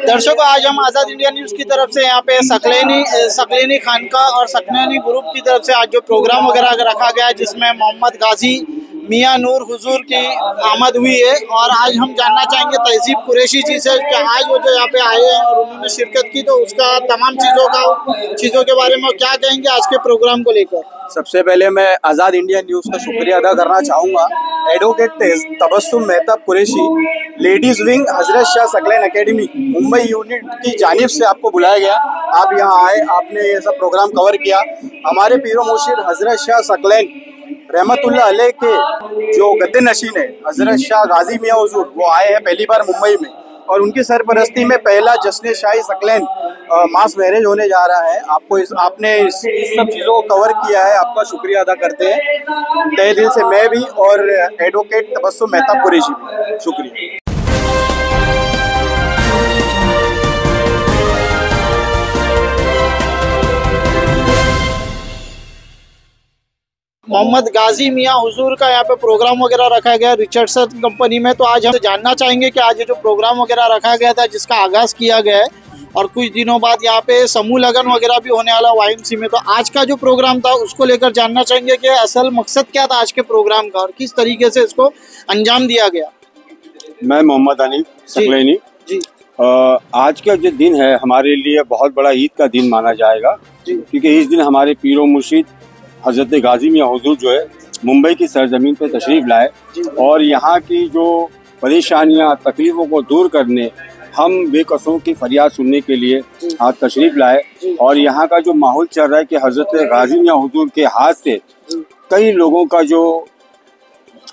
दर्शकों, आज हम आज़ाद इंडिया न्यूज़ की तरफ से यहाँ पे सकलेनी खानकाह और सकलेनी ग्रुप की तरफ से आज जो प्रोग्राम वगैरह रखा गया है, जिसमें मोहम्मद गाजी मियाँ नूर हुजूर की आमद हुई है। और आज हम जानना चाहेंगे तहजीब कुरैशी जी से कि आज वो जो यहाँ पे आए हैं और उन्होंने शिरकत की, तो उसका तमाम चीज़ों के बारे में क्या कहेंगे आज के प्रोग्राम को लेकर। सबसे पहले मैं आज़ाद इंडिया न्यूज़ का शुक्रिया अदा करना चाहूँगा। Advocate Tabassum Mehtab Qureshi, ladies wing Hazrat Shah Saqlain academy Mumbai unit की जानिब से आपको बुलाया गया। आप यहाँ आए, आपने ये सब प्रोग्राम कवर किया। हमारे पीरो मुर्शिद हजरत शाह सकलैन रहमतुल्लाह अलैह के जो गद्दे नशीन है हजरत शाह गाजी मियाँ हुजूर, वो आए हैं पहली बार मुंबई में, और उनकी सरपरस्ती में पहला जश्न शाही सकलैन मास मैरिज होने जा रहा है। आपने इस सब चीज़ों को कवर किया है, आपका शुक्रिया अदा करते हैं तहे दिल से, मैं भी और एडवोकेट तबस्सुम मेहताब कुरैशी भी। शुक्रिया। मोहम्मद गाजी मियाँ हुजूर का यहाँ पे प्रोग्राम वगैरह रखा गया रिचर्डसन कंपनी में। तो आज हम जानना चाहेंगे कि आज जो प्रोग्राम वगैरह रखा गया था, जिसका आगाज़ किया गया है, और कुछ दिनों बाद यहाँ पे समूह लगन वगैरह भी होने वाला YMC में, तो आज का जो प्रोग्राम था उसको लेकर जानना चाहेंगे कि असल मकसद क्या था आज के प्रोग्राम का और किस तरीके से इसको अंजाम दिया गया। मैं मोहम्मद हनीफ सकलैनी जी। आज का जो दिन है हमारे लिए बहुत बड़ा ईद का दिन माना जाएगा, क्योंकि इस दिन हमारे पीरो मुर्शिद हजरत गाजी मियाँ हुजूर जो है मुंबई की सरजमीन पे तशरीफ़ लाए और यहाँ की जो परेशानियाँ तकलीफ़ों को दूर करने, हम बेकसों की फरियाद सुनने के लिए आज तशरीफ़ लाए। और यहाँ का जो माहौल चल रहा है कि हजरत गाजी मियाँ हुजूर के हाथ से कई लोगों का जो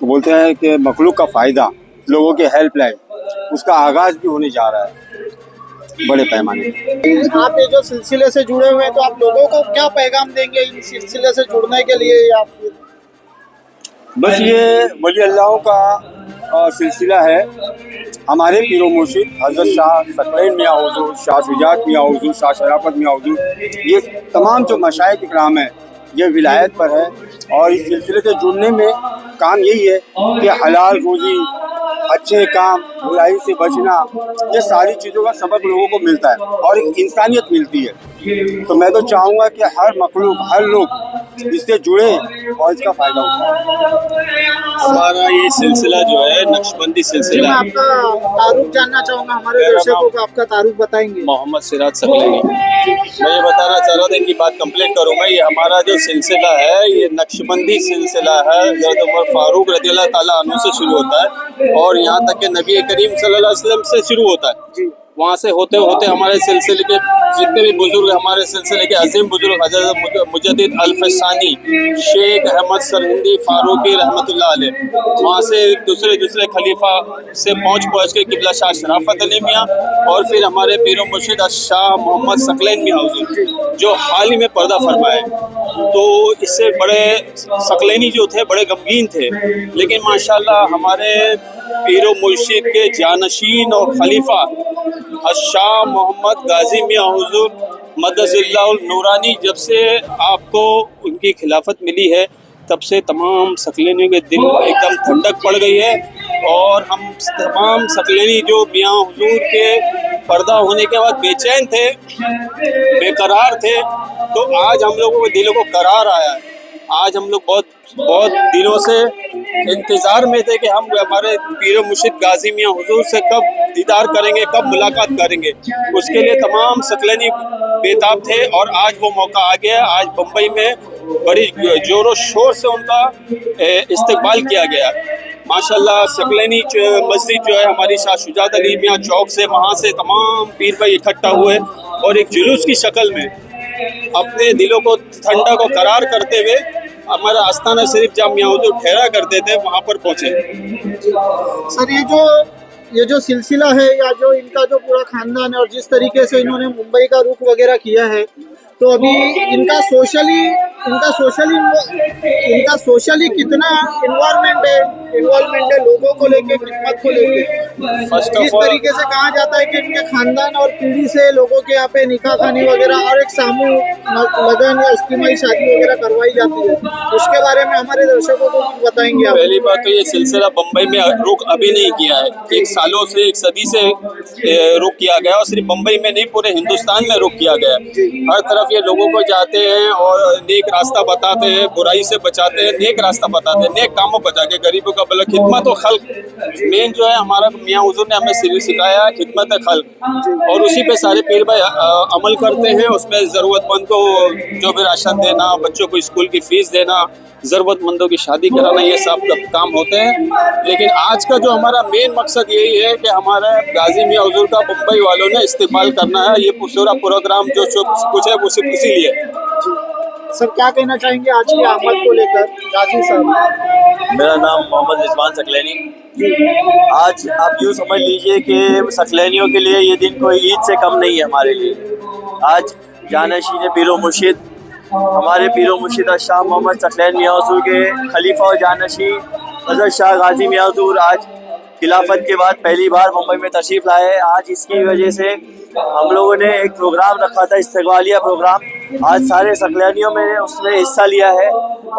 बोलते हैं कि मखलूक का फ़ायदा, लोगों के हेल्प लाइन, उसका आगाज़ भी होने जा रहा है बड़े पैमाने पर। आप ये जो सिलसिले से जुड़े हुए हैं, तो आप लोगों को क्या पैगाम देंगे इन सिलसिले से जुड़ने के लिए? या बस ये वली अल्लाहों का सिलसिला है। हमारे पीरो मुर्शिद हजरत शाह सकलैन मियाँ हुजूर, शाह शुजात मियाँ हुजूर, शाह शराफत मियाँ हुजूर, ये तमाम जो मशाइख इकराम हैं ये विलायत पर है। और इस सिलसिले से जुड़ने में काम यही है कि हलाल रोज़ी, अच्छे काम, बुराई से बचना, ये सारी चीज़ों का सबक लोगों को मिलता है और एक इंसानियत मिलती है। तो मैं तो चाहूँगा कि हर मखलूक, हर लोग इससे जुड़े और इसका फ़ायदा उठाएं। हमारा ये सिलसिला जो है नक्शबंदी सिलसिला है। आपका तारुफ जानना चाहूँगा, हमारे दर्शकों को आपका तारुफ बताएंगे। मोहम्मद सिराज सकलैनी। मैं ये बताना चाह रहा था, इनकी बात कंप्लीट करूँगा। ये हमारा जो सिलसिला है ये नक्शबंदी सिलसिला है। हज़रत उमर फारूक रज़ियल्लाहु ताला अन्हु से शुरू होता है और यहाँ तक कि नबी करीम सल्लल्लाहु अलैहि वसल्लम से शुरू होता है। वहाँ से होते होते हमारे सिलसिले के जितने भी बुजुर्ग, हमारे सिलसिले के अजीम बुजुर्ग हज़रत मुजद्दिद अल्फसानी शेख अहमद सरहिंदी फारूकी रहमतुल्लाह अलैह, वहाँ से दूसरे खलीफा से पहुँच के किबला शाह शराफत अली मियाँ, और फिर हमारे पीरो मुर्शिद शाह मोहम्मद सकलैन मियाँ हुजूर जो हाल ही में पर्दा फरमाए। तो इससे बड़े सकलैनी जो थे बड़े गमगीन थे, लेकिन माशाल्लाह हमारे पीरो मुर्शिद के जानशीन और खलीफा शाह मोहम्मद गाजी मियाँ हुजूर मदजिल्लाहुल नूरानी, जब से आपको उनकी खिलाफत मिली है तब से तमाम सकलैनियों के दिल एकदम ठंडक पड़ गई है। और हम तमाम सकलैनी जो मियाँ हुजूर के पर्दा होने के बाद बेचैन थे, बेकरार थे, तो आज हम लोगों के दिलों को करार आया है। आज हम लोग बहुत दिनों से इंतज़ार में थे कि हम हमारे पीरो मुर्शिद गाजी मियाँ हुजूर से कब दीदार करेंगे, कब मुलाकात करेंगे। उसके लिए तमाम सकलैनी बेताब थे और आज वो मौका आ गया। आज बम्बई में बड़ी जोरों शोर से उनका इस्तकबाल किया गया। माशाल्लाह सकलैनी मस्जिद जो है हमारी शाह शुजात अली मियाँ चौक से, वहाँ से तमाम पीर भाई इकट्ठा हुए और एक जुलूस की शक्ल में अपने दिलों को ठंडा को करार करते हुए हमारा आस्थाना शरीफ जहाँ मियाँ हुजूर ठहरा करते थे वहाँ पर पहुँचे। सर, ये जो सिलसिला है या जो इनका जो पूरा खानदान है और जिस तरीके से इन्होंने मुंबई का रुख वगैरह किया है, तो अभी इनका सोशली इनका सोशली कितना इन्वॉल्वमेंट है लोगों को लेके, खिदमत को लेके। जिस तरीके से कहा जाता है कि इनके खानदान और पीढ़ी से लोगों के यहाँ पे निकाह खानी वगैरह और एक सामूहिक लगन या इज्तिमाई शादी वगैरह करवाई जाती है, उसके बारे में हमारे दर्शकों को कुछ बताएंगे आप? पहली बात तो ये सिलसिला बम्बई में रुक अभी नहीं किया है, एक सालों से, एक सदी से रुक किया गया, और सिर्फ बम्बई में नहीं पूरे हिंदुस्तान में रुक किया गया। हर तरफ ये लोगों को जाते हैं और नेक रास्ता बताते हैं, बुराई से बचाते हैं, नेक रास्ता बताते हैं, नेक कामों बचा के गरीबों का भला, खिदमत और खल्क मेन जो है हमारा मियाँ हुजूर ने हमें सिखाया, खिदमत खल्क, और उसी पे सारे पीर भाई अमल करते हैं। उसमें ज़रूरतमंद को जो भी राशन देना, बच्चों को स्कूल की फीस देना, ज़रूरतमंदों की शादी कराना, ये सब काम होते हैं। लेकिन आज का जो हमारा मेन मकसद यही है कि हमारे गाजी मियाँ हुजूर का मुंबई वालों ने इस्तेमाल करना है। ये पूरा प्रोग्राम जो कुछ है वो सिर्फ इसीलिए। सर क्या कहना चाहेंगे आज की आमद को लेकर गाजी साहब? मेरा नाम मोहम्मद रिजवान सकलैनी। आज आप यूँ समझ लीजिए कि सकलैनियों के लिए ये दिन कोई ईद से कम नहीं है हमारे लिए। आज जानशीन पीरो मुर्शिद, हमारे पीरो मुर्शिद शाह मोहम्मद सकलैन मियाँ हुजूर के खलीफा और जानशीन हज़रत शाह गाजी मियाँ हुजूर आज खिलाफत के बाद पहली बार मुंबई में तशरीफ़ लाए। आज इसकी वजह से हम लोगों ने एक प्रोग्राम रखा था, इस्तकबालिया प्रोग्राम। आज सारे सकलैनियों में उसमें हिस्सा लिया है,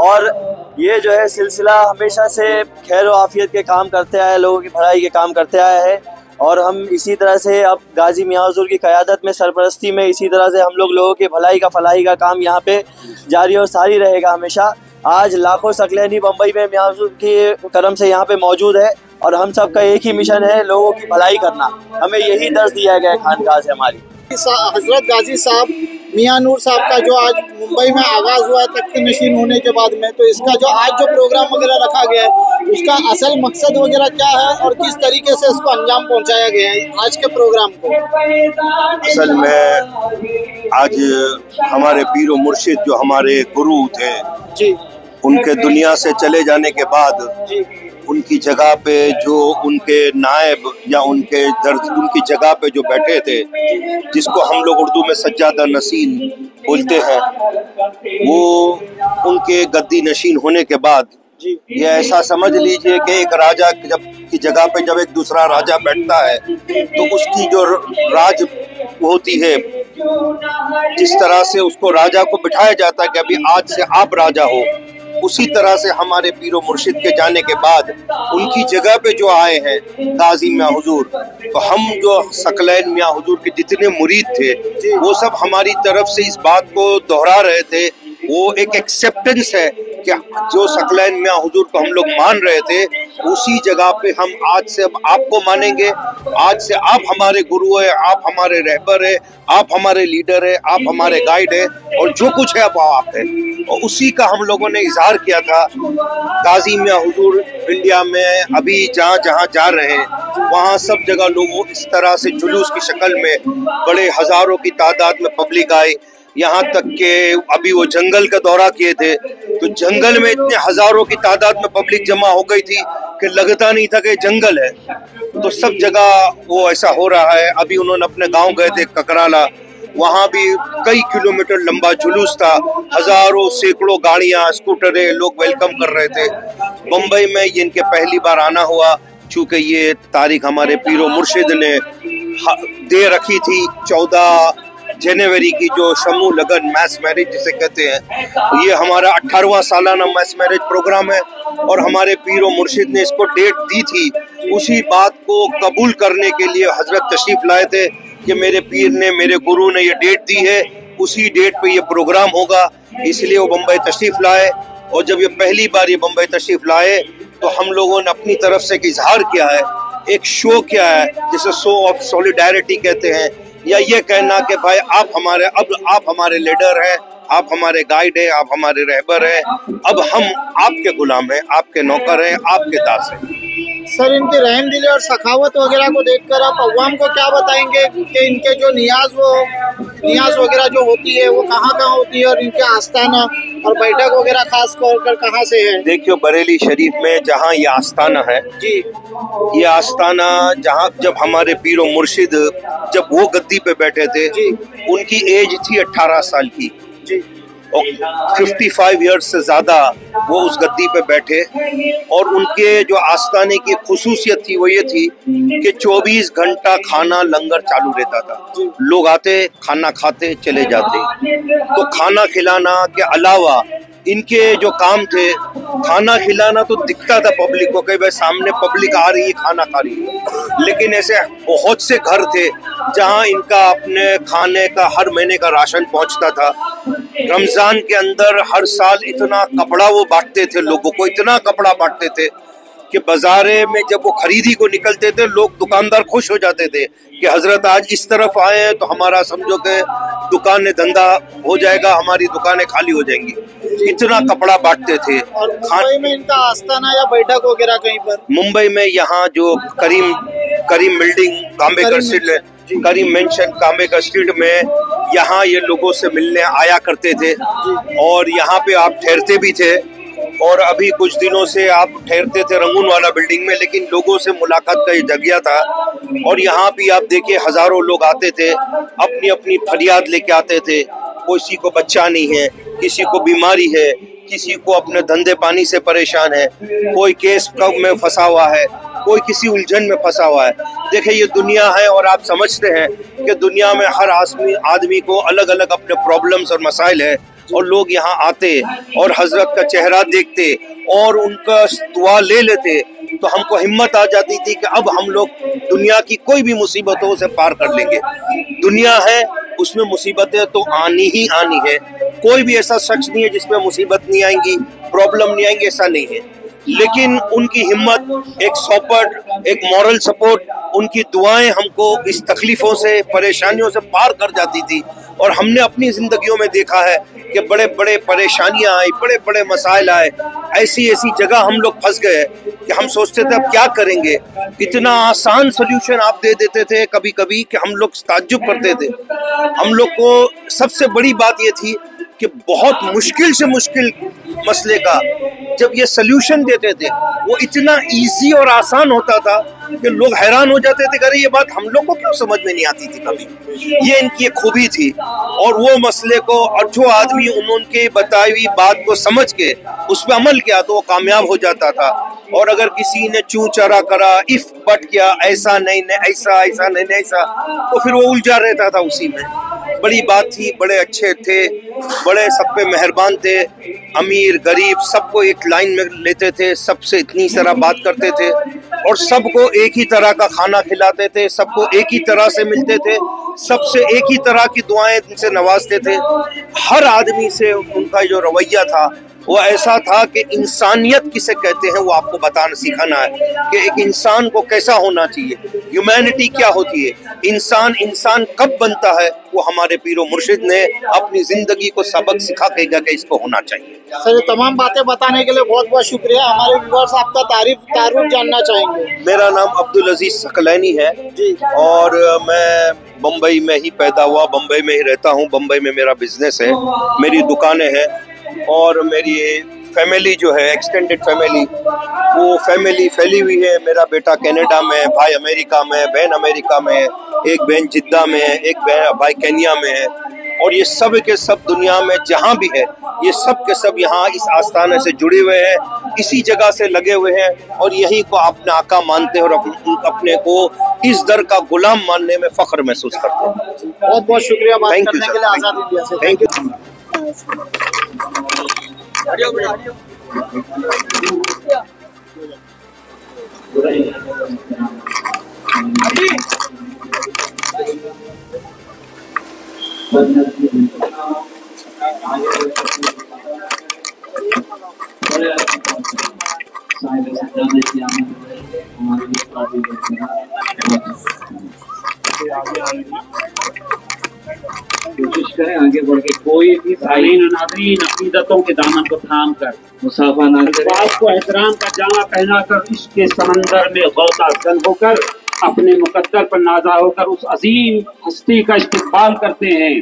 और ये जो है सिलसिला हमेशा से खैर व आफियत के काम करते आए, लोगों की भलाई के काम करते आया है। और हम इसी तरह से अब गाजी मियाँ हुजूर की क़यादत में, सरपरस्ती में, इसी तरह से हम लोगों के भलाई का फलाही का काम यहाँ पे जारी और सारी रहेगा हमेशा। आज लाखों सकलैनी बम्बई में मियाँ हुजूर के करम से यहाँ पे मौजूद है, और हम सब का एक ही मिशन है, लोगों की भलाई करना। हमें यही दर्ज दिया गया है खानकाह से हमारी। हजरत गाजी साहब मियाँ नूर साहब का जो आज मुंबई में आगाज़ हुआ है तख्त नशीन होने के बाद में, तो इसका जो आज जो प्रोग्राम वगैरह रखा गया है उसका असल मकसद वगैरह क्या है और किस तरीके से इसको अंजाम पहुंचाया गया है आज के प्रोग्राम को? असल में आज हमारे पीरो मुर्शिद जो हमारे गुरु थे जी, उनके दुनिया से चले जाने के बाद जी, उनकी जगह पे जो उनके नायब या उनकी जगह पे जो बैठे थे, जिसको हम लोग उर्दू में सज्जादा नशीन बोलते हैं, वो उनके गद्दी नशीन होने के बाद ये ऐसा समझ लीजिए कि एक राजा की जगह पे जब एक दूसरा राजा बैठता है तो उसकी जो राज होती है, जिस तरह से उसको राजा को बिठाया जाता है कि अभी आज से आप राजा हो, उसी तरह से हमारे पीरो मुर्शिद के जाने के बाद उनकी जगह पे जो आए हैं गाजी मियाँ हुजूर, तो हम जो सकलैन मियाँ हुजूर के जितने मुरीद थे वो सब हमारी तरफ से इस बात को दोहरा रहे थे। वो एक एक्सेप्टेंस है कि जो सकलैन मियाँ हुजूर को हम लोग मान रहे थे, उसी जगह पे हम आज से अब आपको मानेंगे। आज से आप हमारे गुरु है, आप हमारे रहबर है, आप हमारे लीडर है, आप हमारे गाइड है, और जो कुछ है अब आप है। और उसी का हम लोगों ने इजहार किया था। गाजी मियाँ हुजूर इंडिया में अभी जहाँ जहाँ जा रहे हैं वहाँ सब जगह लोग इस तरह से जुलूस की शक्ल में बड़े हज़ारों की तादाद में पब्लिक आई। यहाँ तक के अभी वो जंगल का दौरा किए थे तो जंगल में इतने हज़ारों की तादाद में पब्लिक जमा हो गई थी कि लगता नहीं था कि जंगल है। तो सब जगह वो ऐसा हो रहा है। अभी उन्होंने अपने गांव गए थे ककराला, वहाँ भी कई किलोमीटर लंबा जुलूस था, हज़ारों सैकड़ों गाड़ियाँ, स्कूटरें, लोग वेलकम कर रहे थे। मुंबई में ये इनके पहली बार आना हुआ, चूँकि ये तारीख हमारे पीरो मुर्शिद ने दे रखी थी 14 जनवरी की, जो समूह लगन मैस मैरिज जिसे कहते हैं। ये हमारा 18वां सालाना मैस मैरिज प्रोग्राम है और हमारे पीरो मुर्शिद ने इसको डेट दी थी। उसी बात को कबूल करने के लिए हजरत तशरीफ लाए थे कि मेरे पीर ने, मेरे गुरु ने ये डेट दी है, उसी डेट पे ये प्रोग्राम होगा। इसलिए वो बम्बई तशरीफ लाए, और जब ये पहली बार ये बम्बई तशरीफ लाए तो हम लोगों ने अपनी तरफ से एक इजहार किया है, एक शो किया है जिसे शो ऑफ सॉलिडारिटी कहते हैं, या ये कहना कि भाई आप हमारे लीडर हैं, आप हमारे गाइड हैं, आप हमारे रहबर हैं, अब हम आपके गुलाम हैं, आपके नौकर हैं, आपके दास हैं। सर इनके रहम दिली और सखावत वगैरह को देखकर आप अवाम को क्या बताएंगे कि इनके जो नियाज वगैरह जो होती है वो कहाँ होती है, और इनके आस्थाना और बैठक वगैरह खास कर कहाँ से है? देखियो बरेली शरीफ में जहाँ ये आस्थाना है जी, ये आस्थाना जहाँ जब हमारे पीरो मुर्शिद जब वो गद्दी पे बैठे थे जी, उनकी एज थी 18 साल की जी, اور 55 ایئرس سے زیادہ وہ اس گدی پہ بیٹھے، اور ان کے جو آستانے کی خصوصیت تھی وہ یہ تھی کہ 24 گھنٹہ کھانا لنگر چالو رہتا تھا، لوگ آتے کھانا کھاتے چلے جاتے۔ تو کھانا کھلانا کے علاوہ ان کے جو کام تھے، کھانا کھلانا تو دکھتا تھا پبلک کو کہ بھائی سامنے پبلک آ رہی ہے کھانا کھا رہی ہے، لیکن ایسے بہت سے گھر تھے جہاں ان کا اپنے کھانے کا ہر مہینے کا راشن پہنچتا تھا۔ رمضان کے اندر ہر سال اتنا کپڑا وہ بانٹتے تھے، لوگوں کو اتنا کپڑا بانٹتے تھے کہ بازارے میں جب وہ خریدی کو نکلتے تھے لوگ دکاندار خوش ہو جاتے تھے کہ حضرت آج اس طرف آئے ہیں تو ہمارا سمجھو کہ دکان دھندا ہو جائے گا، ہماری دکانیں خالی ہو جائیں گی، اتنا کپڑا بانٹتے تھے۔ اور ممبئی میں ان کا آستانہ یا بیٹھک وغیرہ کہیں پر؟ ممبئی میں یہاں جو کریم بلڈنگ کامبیکر اسٹریٹ ہے، کریم مینشن کامبیکر اسٹریٹ میں، یہاں یہ لوگوں سے ملنے آیا کرتے تھے اور یہاں پہ آپ ٹھہرتے بھی تھے، اور ابھی کچھ دنوں سے آپ ٹھہرتے تھے رنگون والا بلڈنگ میں، لیکن لوگوں سے ملاقات کا یہ جگہ تھا۔ اور یہاں بھی آپ دیکھیں ہزاروں لوگ آتے تھے، اپنی اپنی فریاد لے کے آتے تھے، کسی کو بچہ نہیں ہے، کسی کو بیماری ہے، کسی کو اپنے دھندے پانی سے پریشان ہے، کوئی کیس میں پھنسا ہوا ہے، کوئی کسی الجھن میں پھنسا ہوا ہے۔ دیکھیں یہ دنیا ہے اور آپ سمجھتے ہیں کہ دنیا میں ہر آدمی کو الگ الگ اپنے پرابلمز اور مسائل ہے، اور لوگ یہاں آتے اور حضرت کا چہرہ دیکھتے اور ان کا دعا لے لیتے تو ہم کو ہمت آ جاتی تھی کہ اب ہم لوگ دنیا کی کوئی بھی مصیبتوں سے پار کر لیں گے۔ دنیا ہے اس میں مصیبتیں تو آنی ہی آنی ہے، کوئی بھی ایسا شخص نہیں ہے جس میں مصیبت نہیں آئیں گی، پرابلم نہیں آئیں گی، ایسا نہیں ہے۔ لیکن ان کی ہمت، ایک سپورٹ، ایک مورل سپورٹ، ان کی دعائیں ہم کو اس تکلیفوں سے پریشانیوں سے پار کر جاتی تھی۔ اور ہم نے اپنی زندگیوں میں دیکھا ہے کہ بڑے بڑے پریشانیاں آئی، بڑے بڑے مسائل آئے، ایسی جگہ ہم لوگ پھنس گئے کہ ہم سوچتے تھے اب کیا کریں گے۔ اتنا آسان سلیوشن آپ دے دیتے تھے کبھی کبھی کہ ہم لوگ تعجب کرتے تھے۔ ہم لوگ کو سب سے بڑی بات یہ تھی کہ بہت مشکل سے مشکل مسئلے کا جب یہ سلیوشن دیتے تھے وہ اتنا ایزی اور آسان ہوتا تھا کہ لوگ حیران ہو جاتے تھے کہ ارے یہ بات ہم لوگ کو کیوں سمجھ میں نہیں آتی تھی کبھی۔ یہ ان کی ایک خوبی تھی، اور وہ مسئلے کو اور جو آدمی انہوں کی بتائی ہوئی بات کو سمجھ کے اس پہ عمل کیا تو وہ کامیاب ہو جاتا تھا۔ اور اگر کسی نے چوں چرا کرا، اف بٹ کیا، ایسا نہیں ایسا نہیں ایسا، تو پھر وہ الجھا رہتا تھا اسی میں۔ بڑی بات تھی، بڑے اچھے تھے، بڑے سب پہ مہربان تھے، امیر غریب سب کو ایک لائن میں لیتے تھے، سب سے اتنی طرح بات کرتے تھے، اور سب کو ایک ہی طرح کا کھانا کھلاتے تھے، سب کو ایک ہی طرح سے ملتے تھے، سب سے ایک ہی طرح کی دعائیں ان سے نوازتے تھے۔ ہر آدمی سے ان کا جو رویہ تھا وہ ایسا تھا کہ انسانیت کسے کہتے ہیں وہ آپ کو بتانا سکھانا ہے کہ ایک انسان کو کیسا ہونا چاہیے، ہیومینٹی کیا ہوتی ہے، انسان کب بنتا ہے، وہ ہمارے پیر و مرشد نے اپنی زندگی کو سبق سکھا کے گیا کہ اس کو ہونا چاہیے۔ سر یہ تمام باتیں بتانے کے لیے بہت بہت شکریہ۔ ہمارے ویورز آپ کا تعارف جاننا چاہیں گے؟ میرا نام عبدالعزیز ثقلینی ہے اور میں بمبئی میں ہی پیدا ہوا، بمبئی میں ہی رہتا ہوں، بمبئی میں میرا بزنس ہے، میری دکانیں ہیں، اور میری فیملی جو ہے ایکسٹینڈڈ فیملی، وہ فیملی پھیلی ہوئی ہے۔ میرا بیٹا کینیڈا میں، بھائی امریکہ میں، بہن امریکہ میں، ایک بہن جدہ میں ہے، ایک بھائی کینیا میں ہے، اور یہ سب کے سب دنیا میں جہاں بھی ہے یہ سب کے سب یہاں اس آستانے سے جڑے ہوئے ہیں، اسی جگہ سے لگے ہوئے ہیں، اور یہی کو اپنے آقا مانتے ہیں اور اپنے کو اس در کا غلام ماننے میں فخر محسوس کرتے ہیں۔ بہت بہت شکریہ بات کرنے کے لیے آزاد انڈیا سے۔ Thank you. کوشش کریں آگے بڑھ کے کوئی بھی بھائی ناظرین عقیدتوں کے دامن کو تھام کر مسافہ نہ کرے، آپ کو احترام کا جامہ پہنا کر عشق کے سمندر میں غوطہ زن ہو کر اپنے مقدر پر نازا ہو کر اس عظیم ہستی کا استقبال کرتے ہیں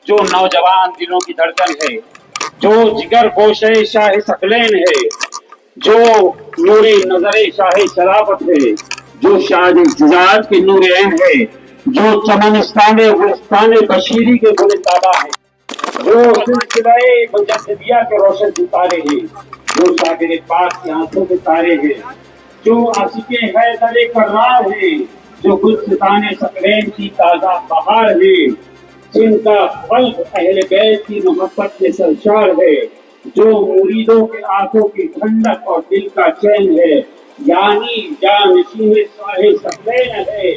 جو نوجوان دلوں کی دھڑکن ہے، جو جگر گوش شاہ ثقلین ہے، جو نور نظر شاہ شرافت ہے، جو شاہ جزاد کے نور عین ہے، جو چمنستان گلستان بشیری کے گل تابہ ہے۔ जो सिलसिले मुजद्दिदिया के रोशन सितारे हैं, जो शागिर पाक की आंखों के तारे हैं, जो आशिके हैदर कर्रार है, जो गुलसिताने सकलैन की ताजा बहार है, जिनका कल्ब अहले बैत की मोहब्बत के सरशार है, जो मुरीदों के आंखों की ठंडक और दिल का चैन है, यानी जानशीन साहे सकलैन है,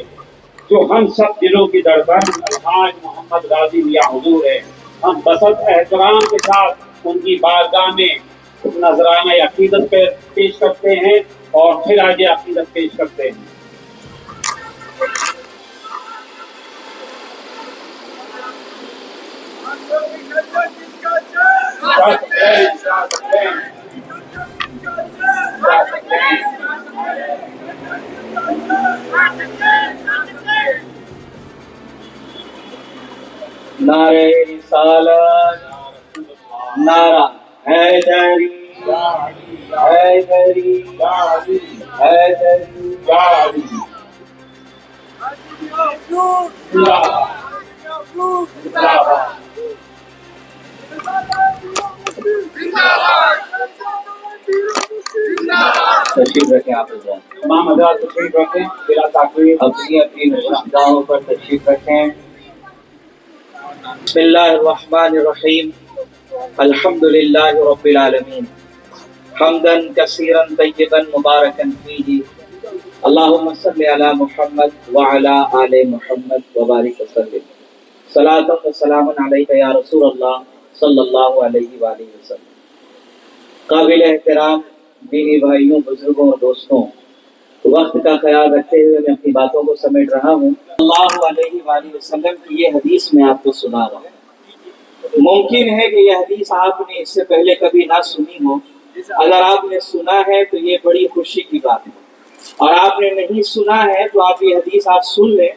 जो हम सब दिलों की धड़कन अलहाज मोहम्मद गाजी मियां हुजूर है। हम बसत एहतराम के साथ उनकी बारगाह में नजराना अकीदत पेश करते हैं और फिर आगे अकीदत पेश करते हैं। नारे रिसालत, नारा हैदरी, हैदरी, हैदरी, तशरीफ रखें आप तमाम हज़रात, तशरीफ रखें, बिला ताक़ीद अपनी अपनी जगहों पर तशरीफ रखें। बिस्मिल्लाहिर्रहमानिर्रहीम, अल्हम्दुलिल्लाहि रब्बिल आलमीन, हम्दन कसीरन तय्यबन मुबारकन फीही, अल्लाहुम्मा सल्लि अला मुहम्मद व अला आले मुहम्मद व बारिक वसल्लिम। सलातुन व सलामुन अलैका या रसूलल्लाह सल्लल्लाहु अलैहि व आलिहि वसल्लम। काबिल एहतराम दीनी भाइयों, बुजुर्गों और दोस्तों, वक्त का ख्याल रखते हुए मैं अपनी बातों को समेट रहा हूँ। सल्लल्लाहु अलैहि वसल्लम की ये हदीस मैं आपको सुना रहा हूँ। मुमकिन है कि यह हदीस आपने इससे पहले कभी ना सुनी हो। अगर आपने सुना है तो ये बड़ी खुशी की बात है, और आपने नहीं सुना है तो आप ये हदीस आप सुन लें।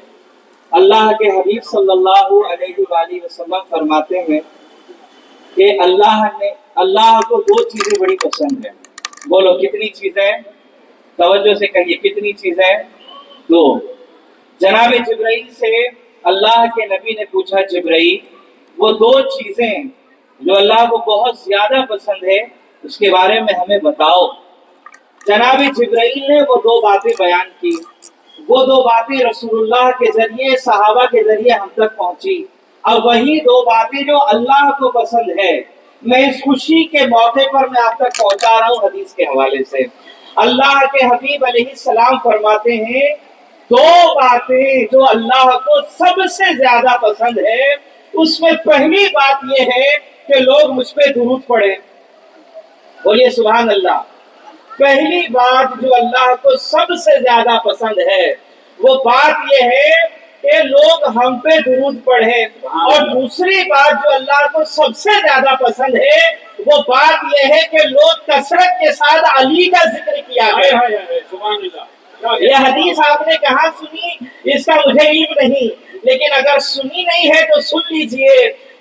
अल्लाह के हबीब सल्लल्लाहु अलैहि वसल्लम फरमाते हैं कि अल्लाह को दो चीजें बड़ी पसंद है। बोलो कितनी चीजें? तवज्जो से कहिए, कितनी चीजें? दो। जनाब जिब्राइल से अल्लाह के नबी ने पूछा, जिब्राइल वो दो चीजें जो अल्लाह को बहुत ज्यादा पसंद है उसके बारे में हमें बताओ। जनाब जिब्राइल ने वो दो बातें बयान की। वो दो बातें रसूलुल्लाह के जरिए, सहाबा के जरिए हम तक पहुंची। अब वही दो बातें जो अल्लाह को पसंद है, मैं इस खुशी के मौके पर मैं आप तक पहुंचा रहा हूँ हदीस के हवाले से। अल्लाह के हबीब अलैहिस्सलाम फरमाते हैं, दो बातें जो अल्लाह को सबसे ज्यादा पसंद है, उसमें पहली बात यह है कि लोग मुझ पे दुरूद पढ़े। बोलिए सुभान अल्लाह। पहली बात जो अल्लाह को सबसे ज्यादा पसंद है वो बात यह है कि लोग हम पे दुरूद पढ़े। और दूसरी बात जो अल्लाह को सबसे ज्यादा पसंद है वो बात यह है कि लोग कसरत के साथ अली का जिक्र किया है। यह हदीस आपने कहाँ सुनी इसका मुझे इल्म नहीं, लेकिन अगर सुनी नहीं है तो सुन लीजिए।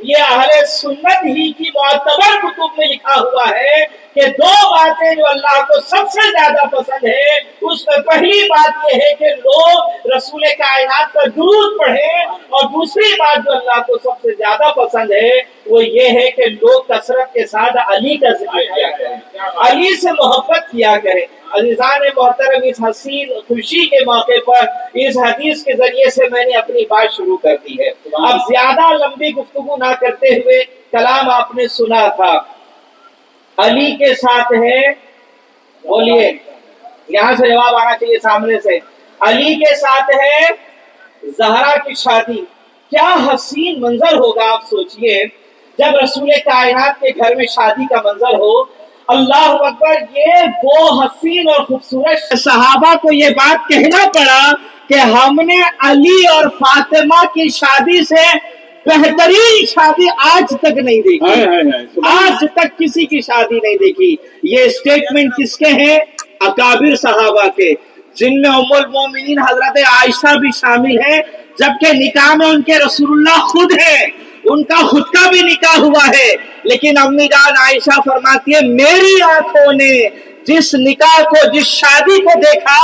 ये अहले सुन्नत ही की मुअतबर कुतुब में लिखा हुआ है कि दो बातें जो अल्लाह को सबसे ज्यादा पसंद है, उसमें पहली बात यह है कि लोग रसूल कायनात पर दुरूद पढ़ें, और दूसरी बात जो अल्लाह को सबसे ज्यादा पसंद है वो ये है कि लोग कसरत के साथ अली का जिक्र किया करें, अली से मोहब्बत किया करें। अज़ीज़ान मोहतरम, इस हसीन खुशी के मौके पर इस हदीस के जरिए से मैंने अपनी बात शुरू कर दी है। अब ज्यादा लंबी गुफ्तगू ना करते हुए, कलाम आपने सुना था, अली के साथ है, बोलिए यहाँ से जवाब आना चाहिए सामने से। अली के साथ है ज़हरा की शादी। क्या हसीन मंजर होगा, आप सोचिए, जब रसूल कायनात के घर में शादी का मंजर हो। अल्लाह अकबर। ये वो हसीन और खूबसूरत सहाबा को ये बात कहना पड़ा कि हमने अली और फातिमा की शादी से बेहतरीन शादी आज तक नहीं देखी। आज तक किसी की शादी नहीं देखी। ये स्टेटमेंट किसके हैं? अकाबिर सहाबा के, जिनमें उम्मुल मोमिनीन हजरत आयशा भी शामिल है, जबकि निकाह में उनके रसूलुल्लाह खुद है, उनका खुद का भी निकाह हुआ है। लेकिन अम्मी जान आयशा फरमाती है, मेरी आंखों ने जिस निकाह को, जिस शादी को देखा,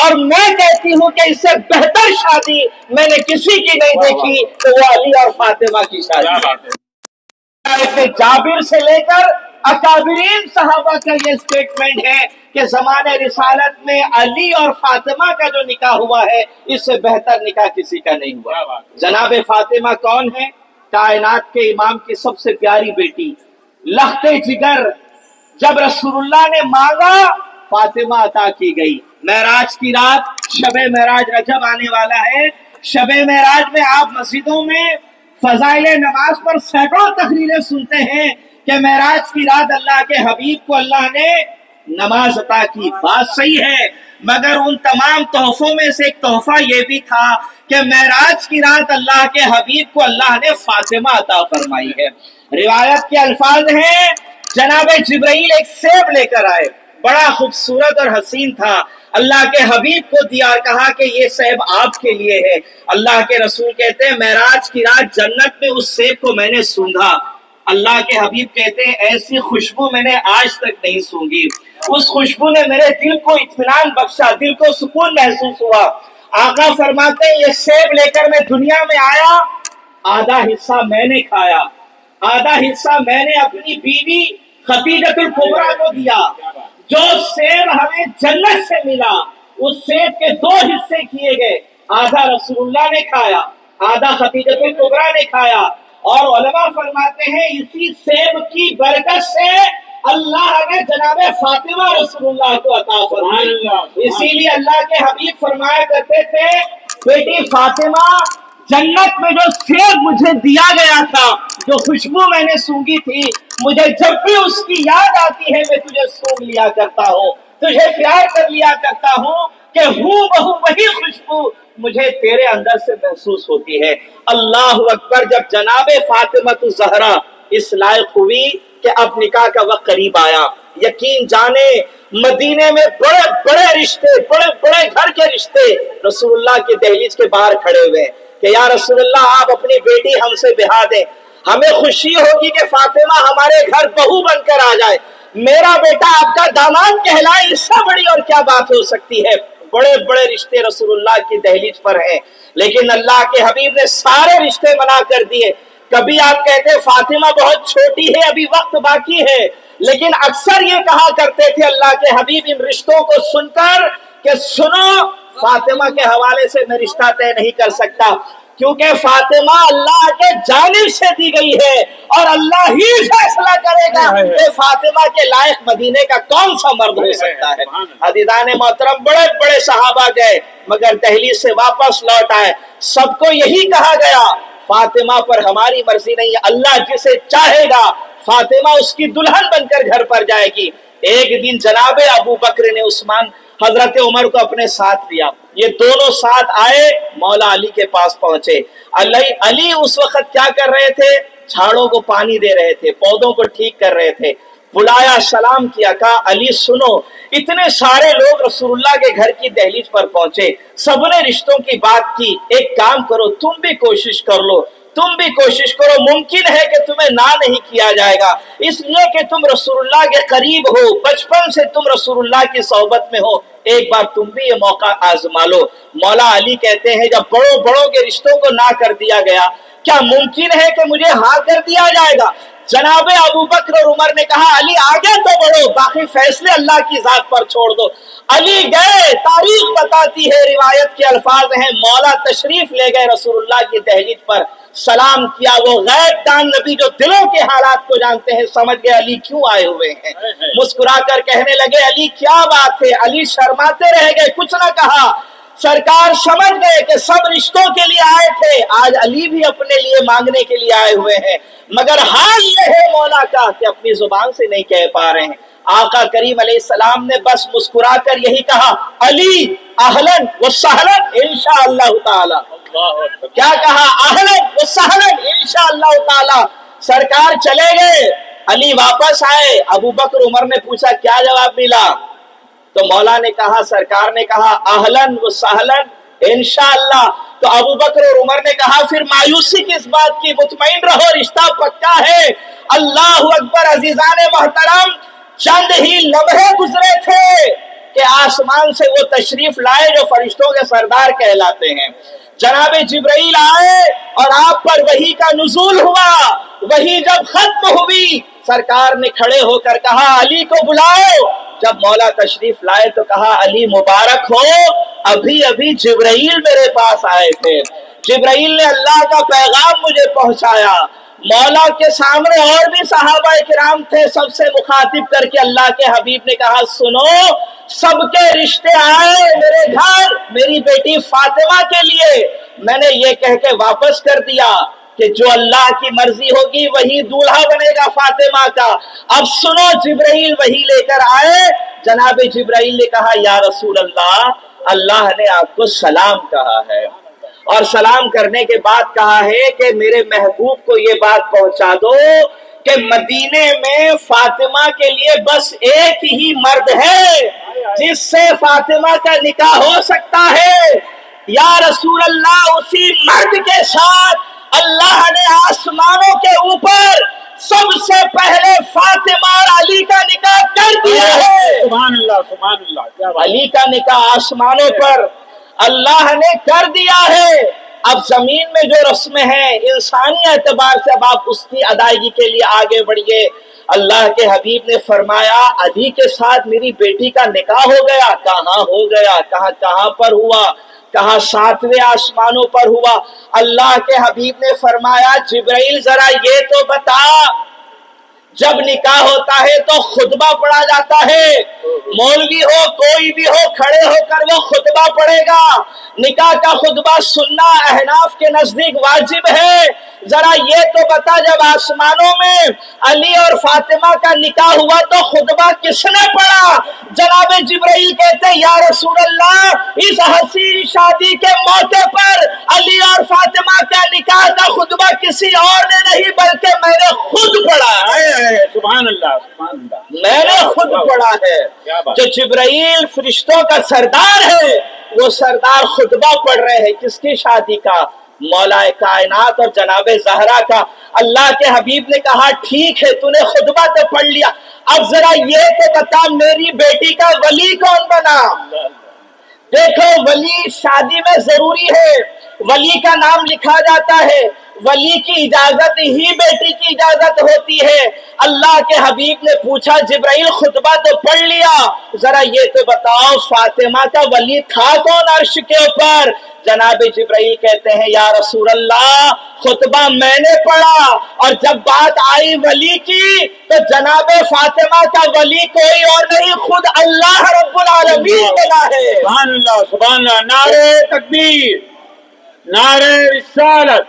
और मैं कहती हूँ कि इससे बेहतर शादी मैंने किसी की नहीं देखी, तो वो अली और फातिमा की शादी है। जाबिर से लेकर अकाबिरीन सहाबा का ये स्टेटमेंट है कि ज़माने रिसालत में अली और फातिमा का जो निकाह हुआ है इससे बेहतर निकाह किसी का नहीं हुआ। जनाब फातिमा कौन है? कायनात के इमाम की सबसे प्यारी बेटी, लख्ते जिगर। जब रसूलुल्लाह ने मांगा फातिमा अता की गई। मेराज की रात, शबे मेराज रजब आने वाला है। शबे मेराज में आप मस्जिदों में फजाइले नमाज पर सैकड़ों तकरीरें सुनते हैं कि मेराज की रात अल्लाह के हबीब को अल्लाह ने नमाज अता की। बात सही है, मगर उन तमाम तोहफों में से एक तोहफा ये भी था कि मेराज की रात अल्लाह के हबीब को अल्लाह ने फातिमा अता फरमाई है। रिवायत के अल्फाज हैं, जनाब जिब्राइल एक सेब लेकर आए, बड़ा खूबसूरत और हसीन था। अल्लाह के हबीब को दिया और कहा कि ये सेब आपके लिए है। अल्लाह के रसूल कहते हैं मेराज की रात जन्नत में उस सेब को मैंने सूंघा। अल्लाह के हबीब कहते हैं ऐसी खुशबू मैंने आज तक नहीं सूंघी। उस खुशबू ने मेरे दिल को इत्मीनान बख्शा, दिल को सुकून महसूस हुआ। आका फरमाते हैं ये सेब लेकर मैं दुनिया में आया, आधा हिस्सा मैंने खाया, आधा हिस्सा मैंने अपनी बीवी खदीजतुल कुबरा को दिया। जो सेब हमें जन्नत से मिला उस सेब के दो हिस्से किए गए, आधा रसूलुल्लाह ने खाया, आधा खदीजतुल कुबरा ने खाया। और उलमा फरमाते हैं इसी सेब की बरकत से अल्लाह ने जनाबे फातिमा रसूलुल्लाह को अता फरमाई। इसीलिए अल्लाह के हबीब फरमाया करते थे बेटी फातिमा, जन्नत में जो सेब मुझे दिया गया था, जो खुशबू मैंने सूंघी थी, मुझे जब भी उसकी याद आती है मैं तुझे सूंघ लिया करता हूँ, तुझे प्यार कर लिया करता हूँ कि हूँ बहु वही खुशबू मुझे तेरे अंदर से महसूस होती है। अल्लाह अकबर। जब जनाबे फातिमा ज़हरा इस लायक हुई कि अब निकाह का वक्त करीब आया, यकीन जाने मदीने में बड़े बड़े रिश्ते, बड़े बड़े घर के रिश्ते रसूलुल्लाह की दहलीज के बाहर खड़े हुए कि या रसूलुल्लाह आप अपनी बेटी हमसे बिहा दें, हमें खुशी होगी कि फातिमा हमारे घर बहू बनकर आ जाए, मेरा बेटा आपका दामाद कहलाए, इससे बड़ी और क्या बात हो सकती है। बड़े बड़े रिश्ते रसूलुल्लाह की दहलीज पर हैं, लेकिन अल्लाह के हबीब ने सारे रिश्ते मना कर दिए। कभी आप कहते हैं फातिमा बहुत छोटी है, अभी वक्त बाकी है, लेकिन अक्सर ये कहा करते थे अल्लाह के हबीब इन रिश्तों को सुनकर कि सुनो फातिमा के हवाले से मैं रिश्ता तय नहीं कर सकता, क्योंकि फातिमा अल्लाह के जानिब से दी गई है और अल्लाह ही फैसला करेगा कि फातिमा के लायक मदीने का कौन सा मर्द हो सकता है। अज़ीज़ान मोहतरम, बड़े बड़े सहाबा गए मगर दहलीज से वापस लौट आए, सबको यही कहा गया फातिमा पर हमारी मर्जी नहीं है, अल्लाह जिसे चाहेगा फातिमा उसकी दुल्हन बनकर घर पर जाएगी। एक दिन जनाबे अबू बकर ने उस्मान हजरत उमर को अपने साथ लिया, ये दोनों साथ आए, मौला अली के पास पहुंचे। अली उस वक्त क्या कर रहे थे? झाड़ों को पानी दे रहे थे, पौधों को ठीक कर रहे थे। बुलाया, सलाम किया, कहा अली सुनो, इतने सारे लोग रसूलुल्लाह के घर की दहलीज पर पहुंचे, सबने रिश्तों की बात की, एक काम करो तुम भी कोशिश कर लो, तुम भी कोशिश करो, मुमकिन है कि तुम्हें ना नहीं किया जाएगा, इसलिए कि तुम रसूलुल्लाह के करीब हो, बचपन से तुम रसूलुल्लाह की सोहबत में हो, एक बार तुम भी ये मौका आजमा लो। मौला अली कहते हैं जब बड़ों बड़ों के रिश्तों को ना कर दिया गया, क्या मुमकिन है कि मुझे हाँ कर दिया जाएगा? जनाबे अबू बकर और उमर ने कहा अली आगे तो बढ़ो, बाकी फैसले अल्लाह की जात पर छोड़ दो। अली गए, तारीख बताती है, रिवायत के अल्फाज हैं, मौला तशरीफ ले गए रसूलुल्लाह की दहलीज पर, सलाम किया। वो गैब दान नबी जो दिलों के हालात को जानते हैं समझ गए अली क्यों आए हुए हैं। मुस्कुरा कर कहने लगे अली क्या बात है? अली शर्माते रह गए, कुछ ना कहा। सरकार समझ गए कि सब रिश्तों के लिए आए थे, आज अली भी अपने लिए मांगने के लिए आए हुए हैं, मगर हाल ये है मौला का कि अपनी जुबान से नहीं कह पा रहे हैं। आका करीम अलैहिस्सलाम ने बस मुस्कुरा कर यही कहा अली अहलन व सहलन इंशाअल्लाह ताला। क्या कहा? अहलन व सहलन इंशाअल्लाह ताला। सरकार चले गए, अली वापस आए। अबू बकर उमर ने पूछा क्या जवाब मिला? तो मौला ने कहा, सरकार ने कहा अहलन व सहलन इंशाअल्लाह। तो अबू बकर और उमर ने कहा फिर मायूसी किस बात की, मुतमईन रहो, रिश्ता पक्का है। अल्लाह अकबर। अजीजान मोहतरम, चंद ही लम्हे गुजरे थे कि आसमान से वो तशरीफ लाए जो फरिश्तों के सरदार कहलाते हैं। जनाब जिब्राइल आए और आप पर वही का नुज़ूल हुआ। वही जब खत्म हुई, सरकार ने खड़े होकर कहा अली को बुलाओ। जब मौला तशरीफ लाए तो कहा अली मुबारक हो, अभी अभी जिब्राइल मेरे पास आए थे, जिब्राइल ने अल्लाह का पैगाम मुझे पहुंचाया। मौला के सामने और भी सहाबा किराम थे, सबसे मुखातिब करके अल्लाह के हबीब ने कहा सुनो, सबके रिश्ते आए मेरे घर मेरी बेटी फातिमा के लिए, मैंने ये कह के वापस कर दिया कि जो अल्लाह की मर्जी होगी वही दूल्हा बनेगा फातिमा का। अब सुनो, जिब्राइल वही लेकर आए। जनाब जिब्राइल ने कहा या रसूल अल्लाह, अल्लाह ने आपको सलाम कहा है और सलाम करने के बाद कहा है कि मेरे महबूब को ये बात पहुंचा दो कि मदीने में फातिमा के लिए बस एक ही मर्द है जिससे फातिमा का निकाह हो सकता है। या रसूल अल्लाह, उसी मर्द के साथ अल्लाह ने आसमानों के ऊपर सबसे पहले फातिमा और अली का निकाह कर दिया है। सुभान अल्लाह, सुभान अल्लाह, क्या बात। अली का निकाह आसमानों पर अल्लाह ने कर दिया है। अब जमीन में जो रस्में हैं इंसानी एतबार से अब आप उसकी अदायगी के लिए आगे बढ़िए। अल्लाह के हबीब ने फरमाया अली के साथ मेरी बेटी का निकाह हो गया। कहाँ हो गया, कहाँ पर हुआ, कहा सातवें आसमानों पर हुआ। अल्लाह के हबीब ने फरमाया जिब्राइल जरा ये तो बता, जब निकाह होता है तो खुतबा पढ़ा जाता है, मौलवी हो कोई भी हो खड़े होकर वो खुतबा पढ़ेगा। निकाह का खुतबा सुनना अहनाफ के नजदीक वाजिब है। जरा ये तो बता, जब आसमानों में अली और फातिमा का निकाह हुआ तो खुतबा किसने पढ़ा? जनाब जिब्राइल कहते या रसूल अल्लाह, इस हसीन शादी के मौके पर अली और फातिमा का निकाह का खुतबा किसी और ने नहीं बल्कि मैंने खुद पढ़ा है। सुभान अल्लाह, सुभान अल्लाह, मैंने खुद पढ़ा है। जो जिब्राइल फरिश्तों का सरदार है वो सरदार खुतबा पढ़ रहे हैं किसकी शादी का? मौलाए कायनात और जनाबे ज़हरा का। अल्लाह के हबीब ने कहा ठीक है तूने खुतबा तो पढ़ लिया, अब जरा ये तो बता मेरी बेटी का वली कौन बना? देखो वली शादी में जरूरी है, वली का नाम लिखा जाता है, वली की इजाजत ही बेटी की इजाजत होती है। अल्लाह के हबीब ने पूछा जिब्राइल खुतबा तो पढ़ लिया, जरा ये तो बताओ फातिमा का वली था कौन अर्श के ऊपर? जनाब जिब्राइल कहते हैं या रसूल अल्लाह, खुतबा मैंने पढ़ा और जब बात आई वली की तो जनाब फातिमा का वली कोई और नहीं खुद अल्लाह रब्बुल आलमीन बना है। सुभान अल्लाह, सुभान अल्लाह, नारे तकबीर, नारे रिसालत,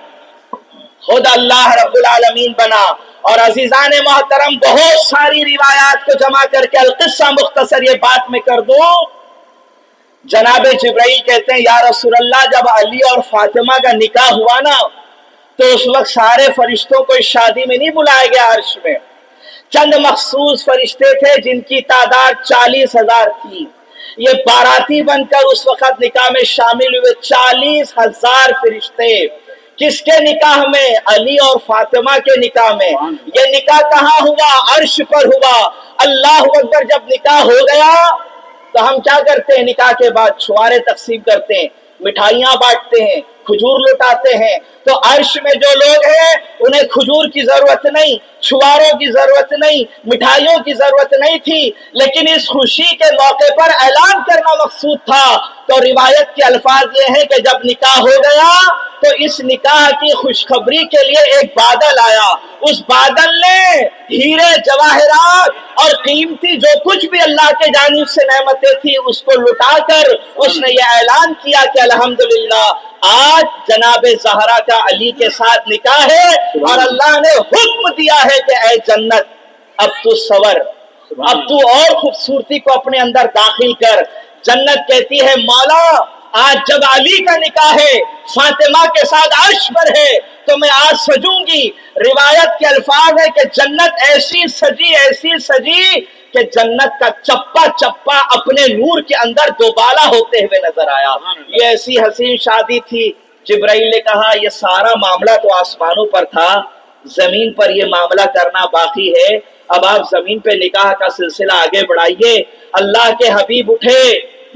खुद अल्लाह रब्बुल आलमीन बना। और अजीजान मोहतरम बहुत सारी रिवायात को जमा करके अलकिस्सा मुख्तसर ये बात में कर दूं। जनाब जिब्राइल कहते हैं या रसूल अल्लाह, जब अली और फातिमा का निकाह हुआ ना तो उस वक्त सारे फरिश्तों को इस शादी में नहीं बुलाया गया अर्श में। चंद मखसूस फरिश्ते थे जिनकी तादाद 40,000 थी। ये बाराती बनकर उस वक्त निकाह में शामिल हुए 40,000 फरिश्ते। किसके निकाह में? अली और फातिमा के निकाह में। ये निकाह कहाँ हुआ? अर्श पर हुआ। अल्लाह अकबर। जब निकाह हो गया तो हम क्या करते हैं? निकाह के बाद छुआरे तकसीम करते हैं, मिठाइयां बांटते हैं, खजूर लुटाते हैं। तो अर्श में जो लोग हैं उन्हें खजूर की जरूरत नहीं, छुआरों की जरूरत नहीं, मिठाइयों की जरूरत नहीं थी, लेकिन इस खुशी के मौके पर ऐलान करना मकसूद था। तो रिवायत के अल्फाज ये है कि जब निकाह हो गया तो इस निकाह की खुशखबरी के लिए एक बादल आया। उस बादल ने हीरे जवाहरात और कीमती जो कुछ भी अल्लाह के जानिब से नेमतें थी उसको लुटाकर उसने ये ऐलान किया कि अल्हम्दुलिल्लाह आज जनाबे ज़हरा का अली के साथ निकाह है और अल्लाह ने हुक्म दिया है कि ऐ जन्नत अब तू सवर, अब तू और खूबसूरती को अपने अंदर दाखिल कर। जन्नत कहती है मौला आज जब अली का निकाह है, फातिमा के साथ अर्श पर है, तो मैं आज सजूंगी। रिवायत के अल्फाज है कि जन्नत ऐसी सजी कि जन्नत का चप्पा चप्पा अपने नूर के अंदर दोबाला होते हुए नजर आया। ये ऐसी हसीन शादी थी। जिब्राइल ने कहा ये सारा मामला तो आसमानों पर था, जमीन पर ये मामला करना बाकी है। अब आप जमीन पे निकाह का सिलसिला आगे बढ़ाइए। अल्लाह के हबीब उठे,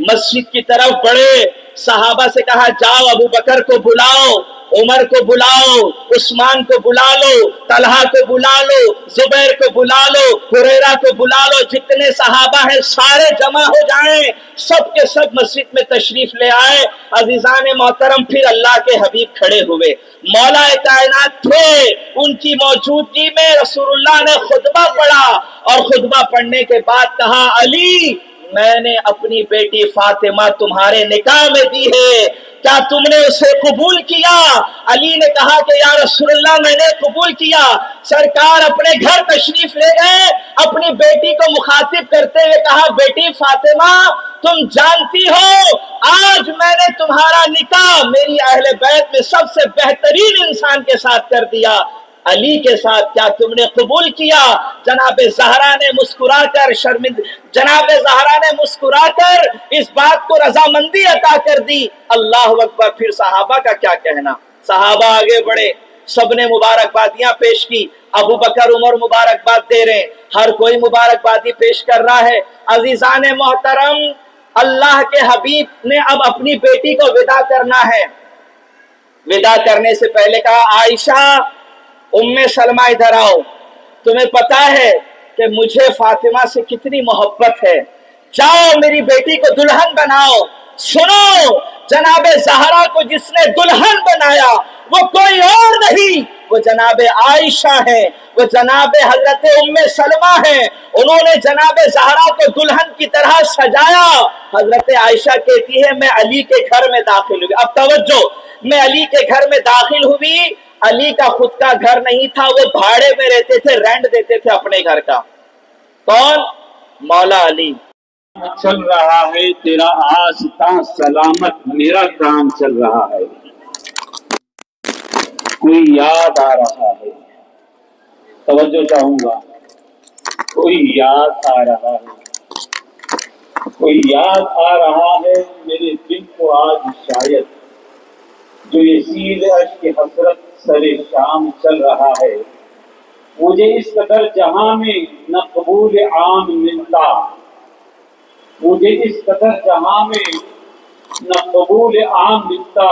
मस्जिद की तरफ बढ़े सहाबा से कहा जाओ अबू बकर को बुलाओ, उमर को बुलाओ, उस्मान को बुला लो, तलहा को बुला लो, जुबैर को बुला लो, हुरैरा को बुला लो, जितने सहाबा हैं सारे जमा हो जाएं। सब के सब मस्जिद में तशरीफ ले आए। अजीजान मोहतरम, फिर अल्लाह के हबीब खड़े हुए, मौला कायनात थे, उनकी मौजूदगी में रसूलुल्लाह ने खुतबा पढ़ा और खुतबा पढ़ने के बाद कहा अली मैंने अपनी बेटी फातिमा तुम्हारे निकाह में दी है, क्या तुमने उसे कबूल किया? अली ने कहा कि या रसूलुल्लाह मैंने कबूल किया। सरकार अपने घर तशरीफ ले गए, अपनी बेटी को मुखातिब करते हुए कहा बेटी फातिमा तुम जानती हो आज मैंने तुम्हारा निकाह मेरी अहले बैत में सबसे बेहतरीन इंसान के साथ कर दिया, अली के साथ, क्या तुमने कबूल किया? जनाब ज़हरा ने मुस्कुराकर जनाब ज़हरा ने मुस्कुराकर इस बात को रजामंदी अता कर दी। अल्लाह अकबर। फिर सहाबा का क्या कहना, सहाबा आगे बढ़े, सबने मुबारकबादियां पेश की। अबू बकर उमर मुबारकबाद दे रहे, हर कोई मुबारकबादी पेश कर रहा है। अजीजान मोहतरम, अल्लाह के हबीब ने अब अपनी बेटी को विदा करना है। विदा करने से पहले कहा आयशा उम्मे सलमा इधर आओ, तुम्हें पता है कि मुझे फातिमा से कितनी मोहब्बत है, जाओ मेरी बेटी को दुल्हन बनाओ। सुनो, जनाबे ज़हरा को जिसने दुल्हन बनाया वो कोई और नहीं, वो जनाबे आयशा है, वो जनाबे हजरत उम्मे सलमा है। उन्होंने जनाबे ज़हरा को दुल्हन की तरह सजाया। हजरत आयशा कहती है मैं अली के घर में दाखिल हुई। अब तवज्जो, मैं अली के घर में दाखिल हुई, अली का खुद का घर नहीं था, वो भाड़े में रहते थे, रेंट देते थे अपने घर का। कौन? मौला अली। चल रहा है तेरा आस्था सलामत, मेरा काम चल रहा है। कोई याद आ रहा है, तवज्जो चाहूंगा, कोई याद आ रहा है, कोई याद आ रहा है मेरे दिल को आज शायद, जो ये सील अश्क की हसरत सरे शाम चल रहा है। मुझे इस कदर जहां में न कबूल आम मिलता, मुझे इस कदर जहां में न कबूल आम मिलता,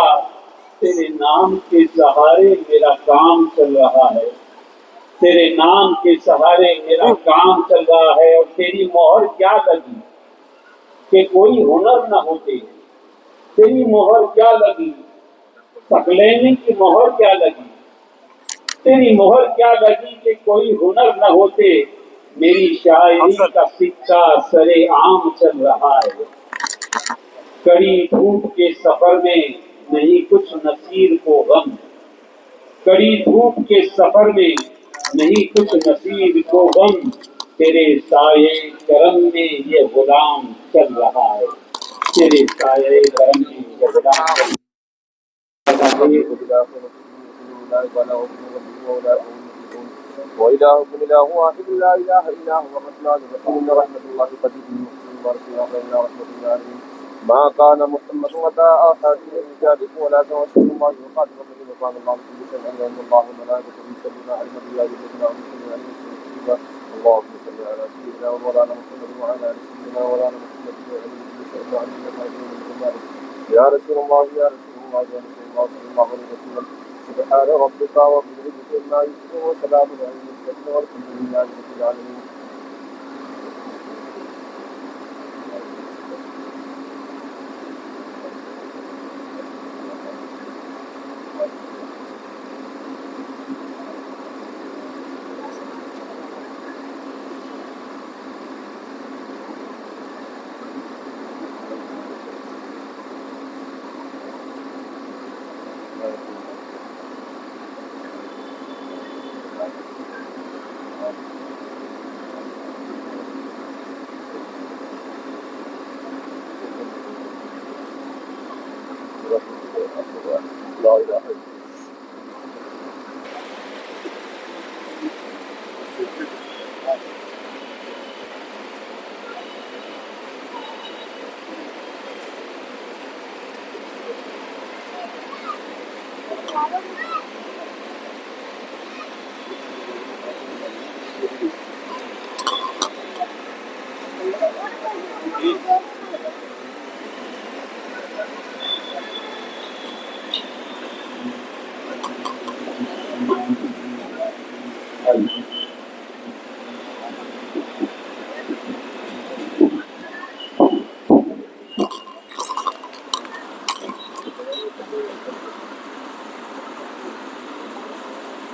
तेरे नाम के सहारे मेरा काम चल रहा है, तेरे नाम के सहारे मेरा काम चल रहा है। और तेरी मोहर क्या लगी कि कोई हुनर न होते, तेरी मोहर क्या लगी, सकलैनी की मोहर क्या लगी, तेरी मोहर क्या लगी कि कोई हुनर न होते, मेरी शायरी का सिक्का सरे आम चल रहा है। कड़ी धूप के सफर में नहीं कुछ नसीर को गम, कड़ी धूप के सफर में नहीं कुछ नसीर को गम, तेरे साये करम में ये गुलाम चल रहा है, तेरे साये करम में ये गुलाम وإلهكم إله واحد لا إله إلا هو الرحمن الرحيم رحمة الله قدير المسلمين ورسوله إلا رحمة العالمين ما كان محمد أبا أحد من رجالكم ولكن رسول الله وخاتم النبيين وكان الله بكل شيء عليم الله وملائكته يصلون على النبي يا أيها الذين آمنوا صلوا عليه وسلموا اللهم صل على سيدنا ومولانا محمد وعلى آل سيدنا ومولانا محمد يا رسول الله يا رسول الله يا رسول الله صلى الله عليه وسلم سبحان ربك رب العزة عما يصفون وسلام على المرسلين والحمد لله رب العالمين. لا إله إلا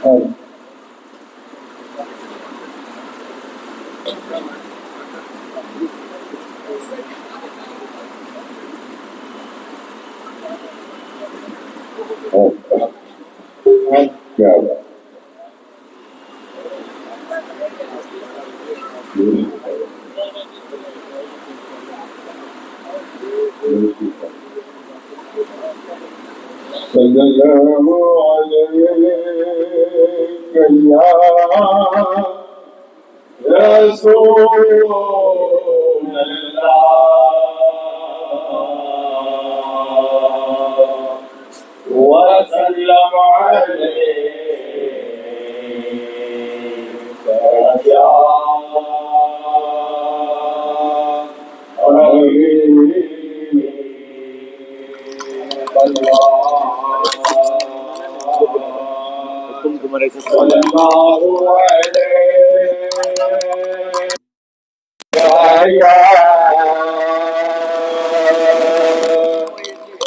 کیا صلی اللہ علیہ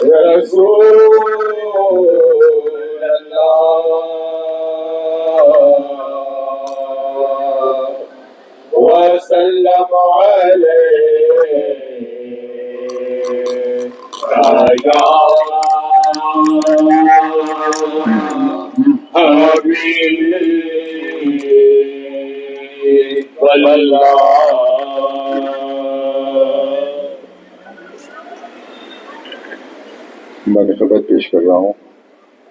یا رسول اللہ وسلم علیہ یا وسلم میں خبر پیش کر رہا ہوں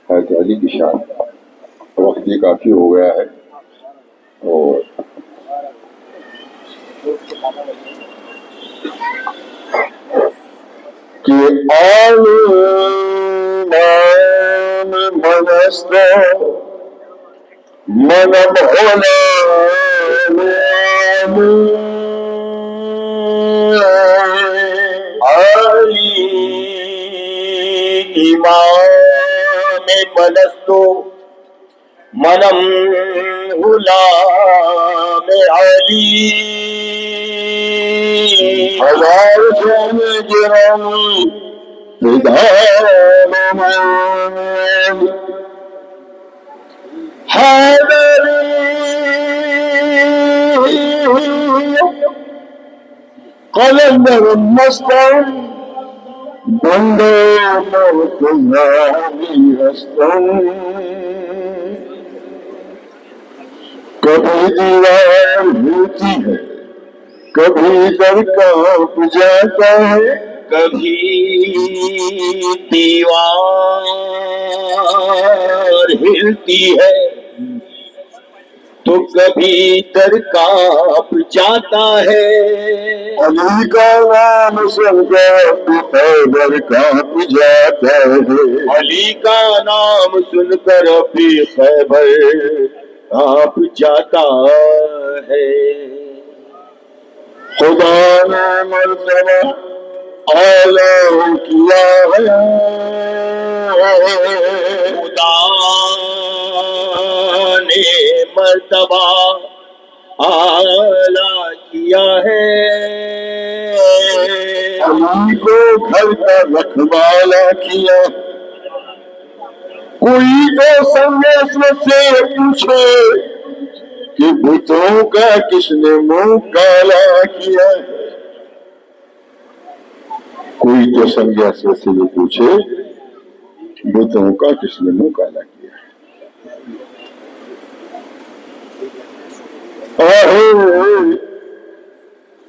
حضرت علی کی شان. وقت یہ کافی ہو گیا ہے اور کہ آلمان منست منم ہونا علی امام منستو منم غلام علی ہزار جان گرامی فدان من حاضری قلندر مستن بندے مرتضی ہستن کبھی دیوار ہوتی ہے کبھی در کانپ جاتا ہے کبھی دیوار ہلتی ہے تو کبھی در کانپ جاتا ہے علی کا نام سن کر خیبر کانپ جاتا ہے علی کا نام سن کر بھی خیبر کانپ جاتا ہے خدا نے مرتبہ اعلیٰ کیا ہے خدا نے مرتبہ اعلیٰ کیا ہے علی کو گھر کا رکھوالا کیا کوئی تو سنگس سے پوچھے کہ بتوں کا کس نے منہ کالا کیا کوئی تو سمجھا سے یہ پوچھے بتوں کا کس نے منہ کالا کیا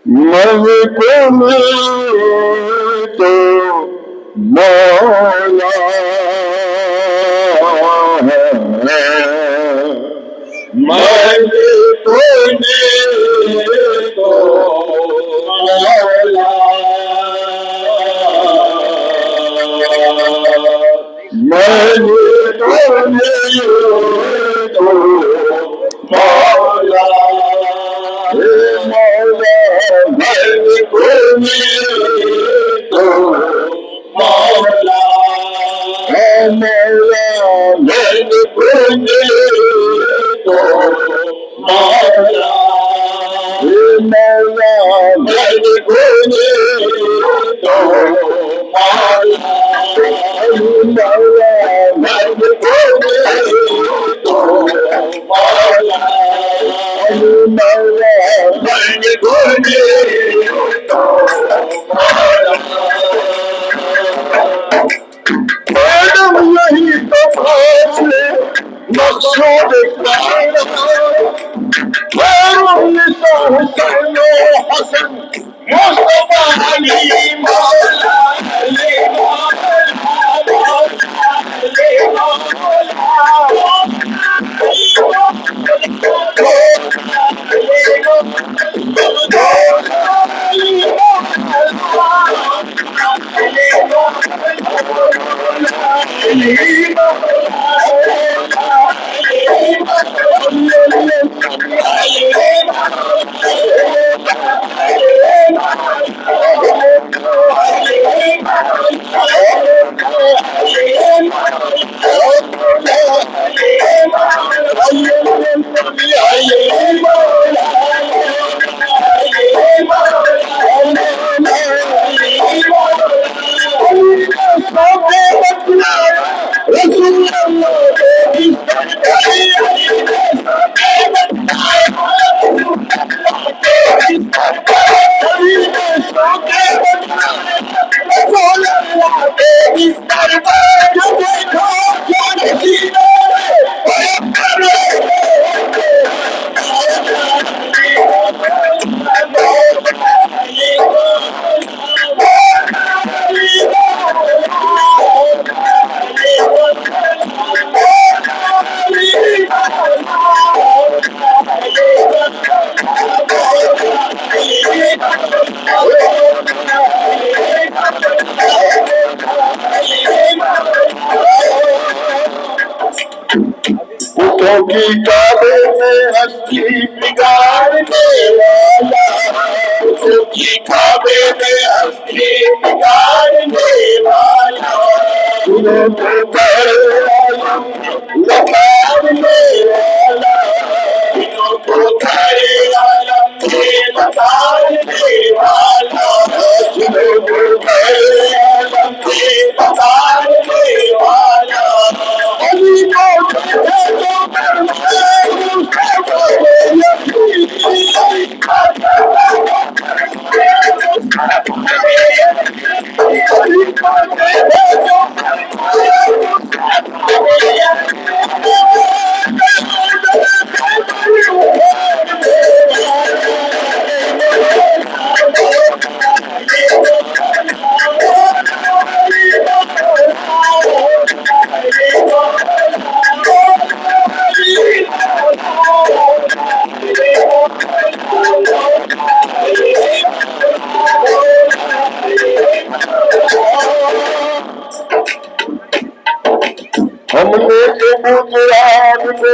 مرد کو تو مولا مرد کو تو مولا مرد کو تو مولا مولا مرد کو تو مولا مولا مرد کو تو مولا مولا مرد کو تو مولا مولا مرد کو تو یہی تو فاصلے مقصود حسین حسن مصطفیٰ علی مولا علی کی کعبے میں ہستی بگاڑنے والا کی کعبے میں ہستی بگاڑنے والا لگاڑنے والا ہم نے بزرگ کو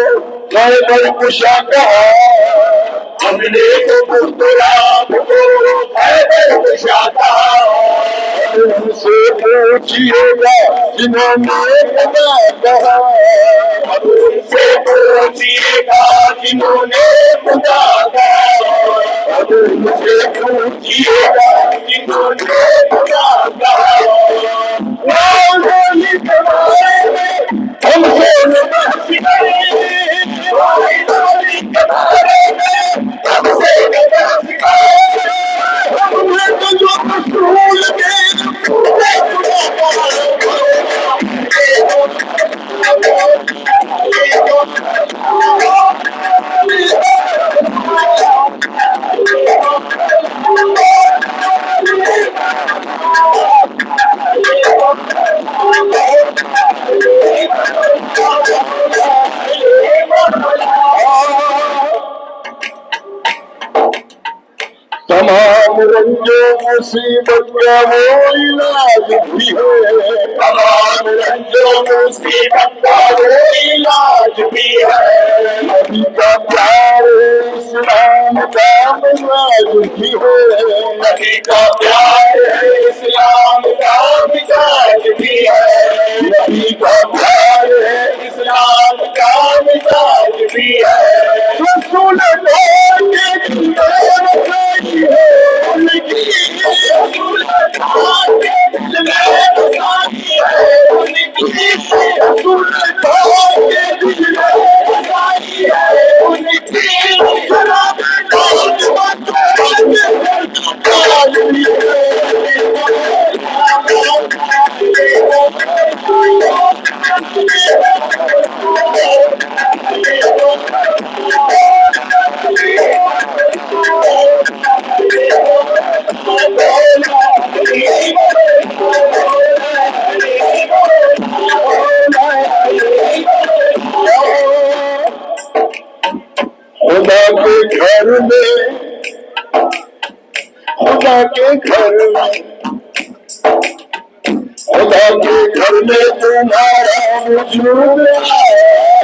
خیبر کشا کہا ہم نے بزرگ کو خیبر کشا کہا ان سے پوچھئے گا جنہوں نے خدا کہا ان سے پوچھئے گا جنہوں نے خدا کہا ان سے پوچھئے گا جنہوں نے خدا کہا ہم سے تمام رنجو مصیبت کا وہ علاج بھی ہے تمام رنجو مصیبت کا وہ علاج بھی ہے نبی کا پیار اسلام کا مزاج بھی ہے نبی کا پیار اسلام کا مزاج بھی ہے نبی کا پیار اسلام کا مزاج بھی ہے رسول اللہ खुदा के घर में, खुदा के घर में, खुदा के घर में तुम्हारा वजूद आया है,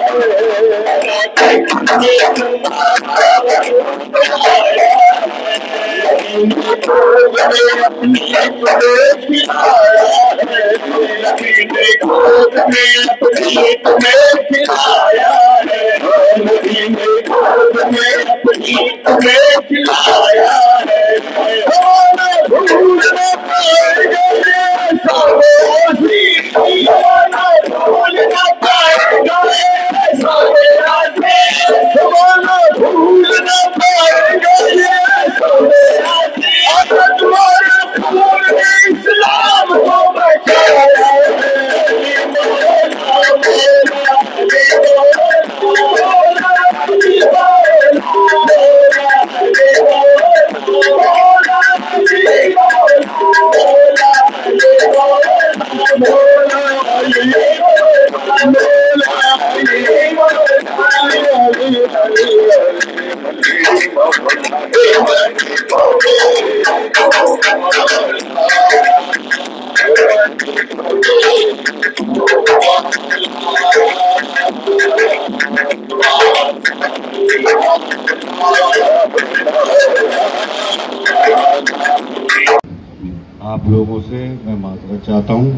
आप लोगों से मैं माजरत चाहता हूँ,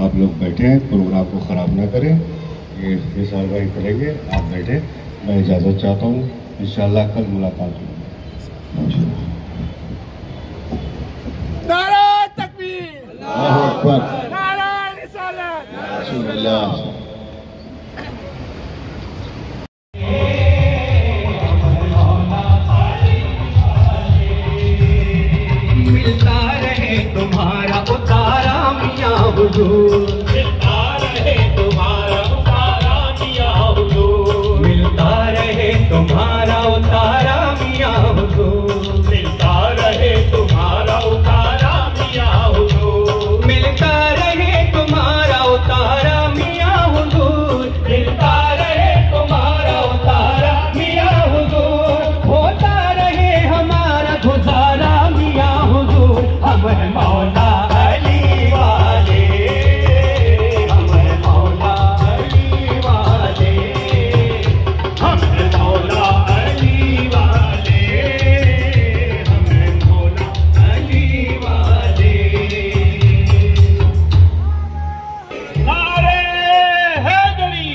आप लोग बैठें, प्रोग्राम को ख़राब ना करें। ये विशाल भाई करेंगे, आप बैठें, मैं इजाज़त चाहता हूँ। इंशाअल्लाह कल मुलाकात होगी। नारा तकबीर, अल्लाहु अकबर, नारा रिसालत। रसूलुल्लाह। मिलता रहे तुम्हारा उतारा मियां हुजूर, मिलता रहे तुम्हारा उतारा मियां हुजूर, मिलता रहे तुम्हारा उतारा मियां हुजूर, मिलता रहे तुम्हारा उतारा मियां हुजूर, मिलता रहे तुम्हारा उतारा मियां हुजूर, मिलता रहे तुम्हारा उतारा मियां हुजूर, होता रहे हमारा गुजारा मियां हुजूर, हमर मौला अली वाले, हमर मौला अली वाले, हमर मौला अली वाले, हमर मौला अली वाले। नारे हैदरी,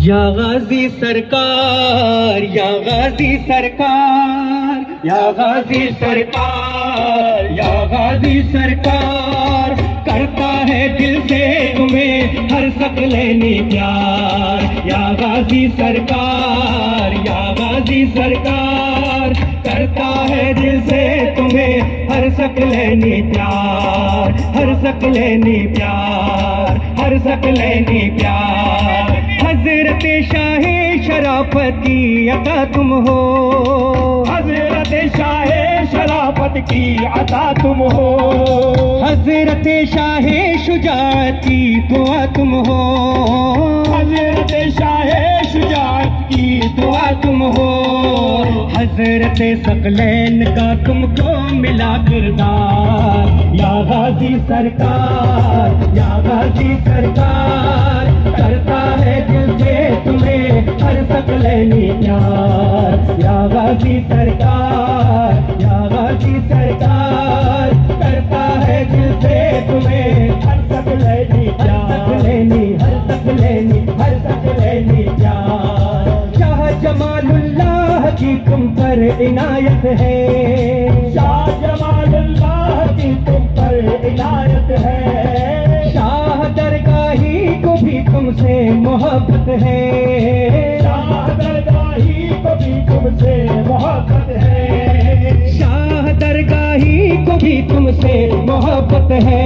या गाजी सरकार, या गाजी सरकार, या गाजी सरकार, या गाजी सरकार, करता है दिल से तुम्हें हर सकलैनी प्यार, या गाजी सरकार, या गाजी सरकार, करता है दिल से तुम्हें हर सकलैनी प्यार, हर सकलैनी प्यार, हर सकलैनी प्यार। हजरत शाहे शराफत की अता तुम हो, हजरत शाहे शराफत की अता तुम हो, हजरत शाहे शुजाअत की दुआ तुम हो, हजरत शाहे शुजाअत की दुआ तुम हो, हजरत सकलैन का तुमको मिला किरदार, या गाजी सरकार, या गाजी सरकार, करता है दिल से तुम्हें हर सकलैनी प्यार, या गाजी सरकार, या गाजी सरकार, करता है दिल से तुम्हें हर सकलैनी प्यार, हर सकलैनी, हर सकलैनी प्यार। शाह जमालुल्लाह की तुम पर इनायत है, शाह जमालुल्लाह की तुम पर इनायत है, शाह दरगाही को भी तुमसे मोहब्बत है, शाह दरगाही को भी तुमसे मोहब्बत है, शाह दरगाही को भी तुमसे मोहब्बत है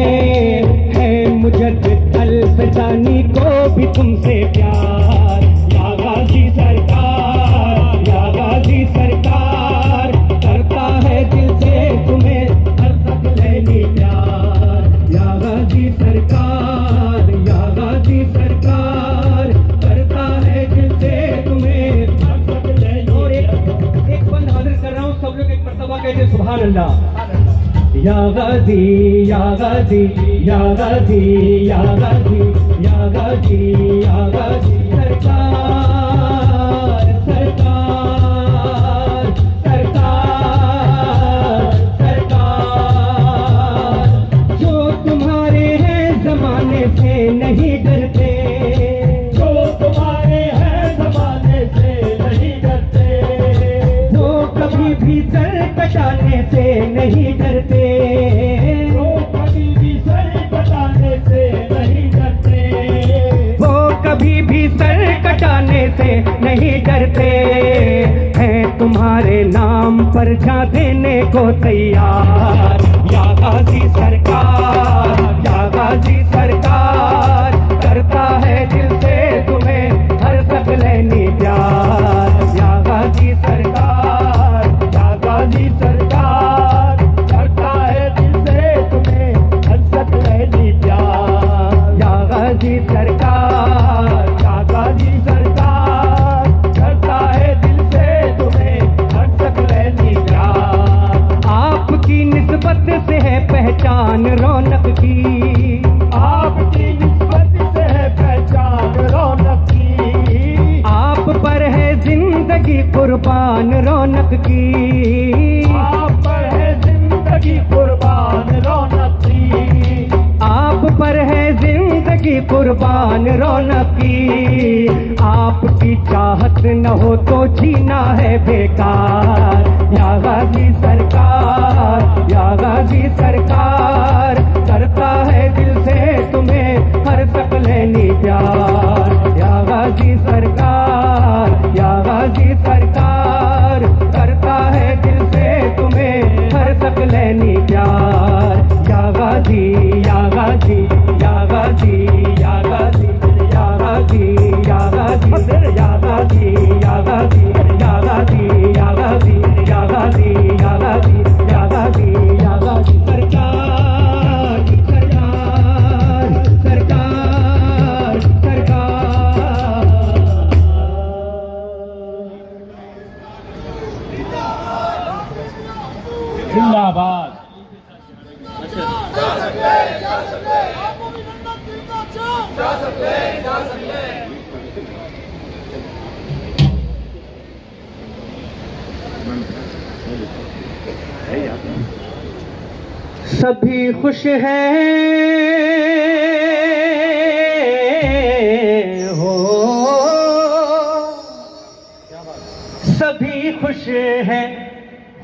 मुजद्दिद अल-फसानी को भी तुमसे प्यार, या गाजी सरकार, या गाजी सरकार, करता है दिल से तुम्हें हर सकलैनी प्यार, या गाजी सरकार, या गाजी सरकार, करता है दिल से तुम्हें اللہ یا غازی یا غازی یا غازی یا غازی یا غازی یا غازی سرکار سرکار سرکار سرکار جو تمہارے ہیں زمانے سے نہیں ڈرتے جو تمہارے ہیں زمانے سے نہیں ڈرتے وہ کبھی بھی سر کٹانے سے نہیں ڈرتے وہ کبھی بھی سر کٹانے سے نہیں ڈرتے وہ کبھی بھی سر کٹانے سے نہیں ڈرتے ہیں تمہارے نام پر جان دینے کو تیار یا غازی سرکار یا غازی سرکار کرتا ہے دل سے تمہیں ہر ثقلینی پیار یا غازی سرکار یا غازی سرکار کرتا ہے دل سے تمہیں ہر ثقلینی پیار یا غازی سرکار یا غازی سرکار کرتا ہے دل سے تمہیں ہر ثقلینی پیار آپ کی نسبت سے ہے پہچان رونق کی آپ کی نسبت سے ہے پہچان رونق کی آپ پر ہے زندگی قربان رونق کی آپ پر ہے زندگی قربان رونق کی آپ پر ہے زندگی قربان رونق کی آپ کی چاہت نہ ہو تو جینا ہے بیکار یا غازی سرکار یا غازی سرکار کرتا ہے دل سے تمہیں ہر ثقلینی پیار یا غازی سرکار یا غازی سرکار کرتا ہے دل سے تمہیں ہر ثقلینی پیار یا غازی یا غازی یا غازی یا غازی یا غازی یا غازی یا غازی یا غازی یا غازی یا غازی یا غازی یا غازی یا غازی یا غازی سرکار سرکار سرکار سرکار زندہ باد سبھی خوش ہیں ہو سبھی خوش ہیں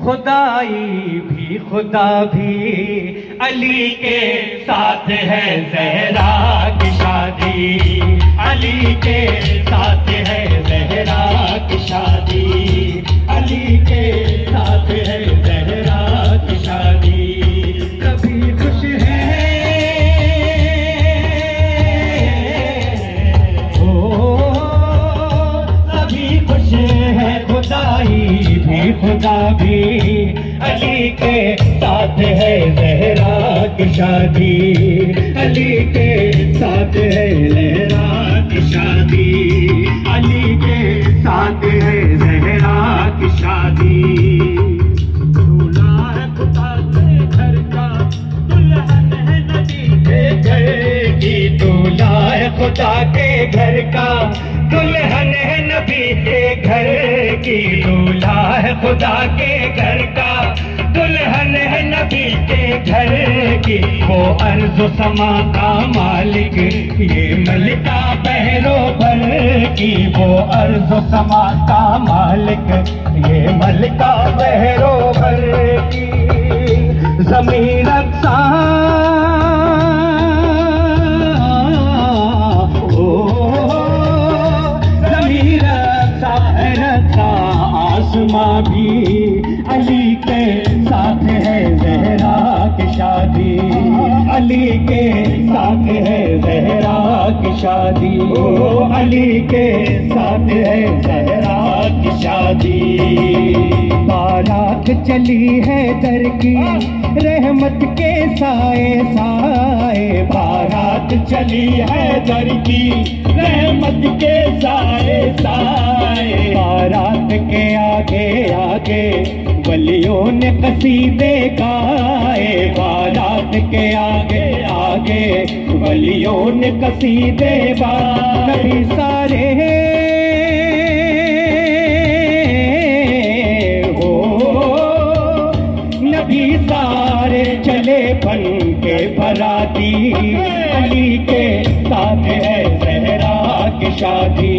خدائی بھی خدا بھی علی کے ساتھ ہے زہرا کی شادی علی کے ساتھ ہے زہرا کی شادی علی کے ساتھ ہے زہرا کی شادی سبھی خوش ہیں سبھی خوش ہیں خدائی بھی خدا بھی علی کے ساتھ ہے زہرا کی شادی علی کے ساتھ ہے زہرا کی شادی علی کے ساتھ ہے زہرا کی شادی دولہا خدا کے گھر کا دلہن ہے نبی کے گھر کی دولہا خدا کے گھر کا دلہن ہے نبی کے گھر کی دولہا ہے خدا کے گھر کا دلہن ہے نبی کے گھر کی وہ ارض و سما کا مالک یہ ملکہ بہرو بھر کی وہ ارض و سما کا مالک یہ ملکہ بہرو بھر کی زمین اقصا آسماں بھی علی کے ساتھ ہے زہرا کی شادی علی کے ساتھ ہے زہرا کی شادی علی کے ساتھ ہے زہرا کی شادی بارات چلی ہے در کی رحمت کے سائے سائے بارات چلی ہے در کی رحمت کے سائے سائے بارات کے आगे आगे वलियों ने कसीदे गाए, बारात के आगे आगे वलियों ने कसीदे गाए। नबी सारे हो, नबी सारे चले बन के बराती, अली के साथ है ज़हरा की शादी,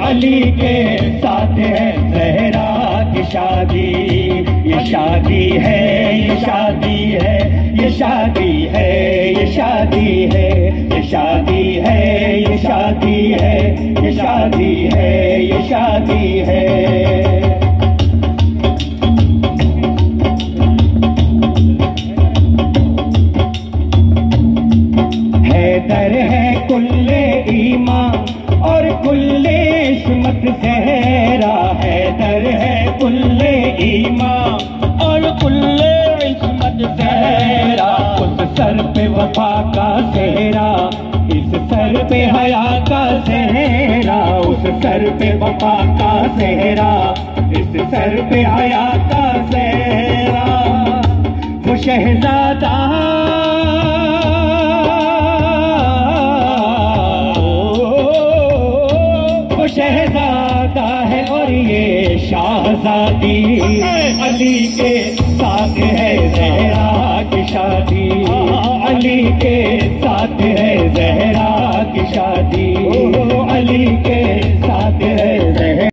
अली के साथ है ज़हरा की शादी। ये शादी है, ये शादी है, ये शादी है, ये शादी है, ये शादी है, ये शादी है, ये शादी है, ये शादी है। हैदर है कुल्ले ईमान और कुल्ले इस्मत ज़हरा, हैदर है कुल्ले ईमान और कुल्ले इस्मत ज़हरा। उस सर पे वफा का सेहरा, इस सर पे हया का सेहरा, उस सर पे वफा का सेहरा, इस सर पे हया का सेहरा। वो शहजादा शहजादा है और ये शाहजादी, अली के साथ है ज़हरा की शादी, अली के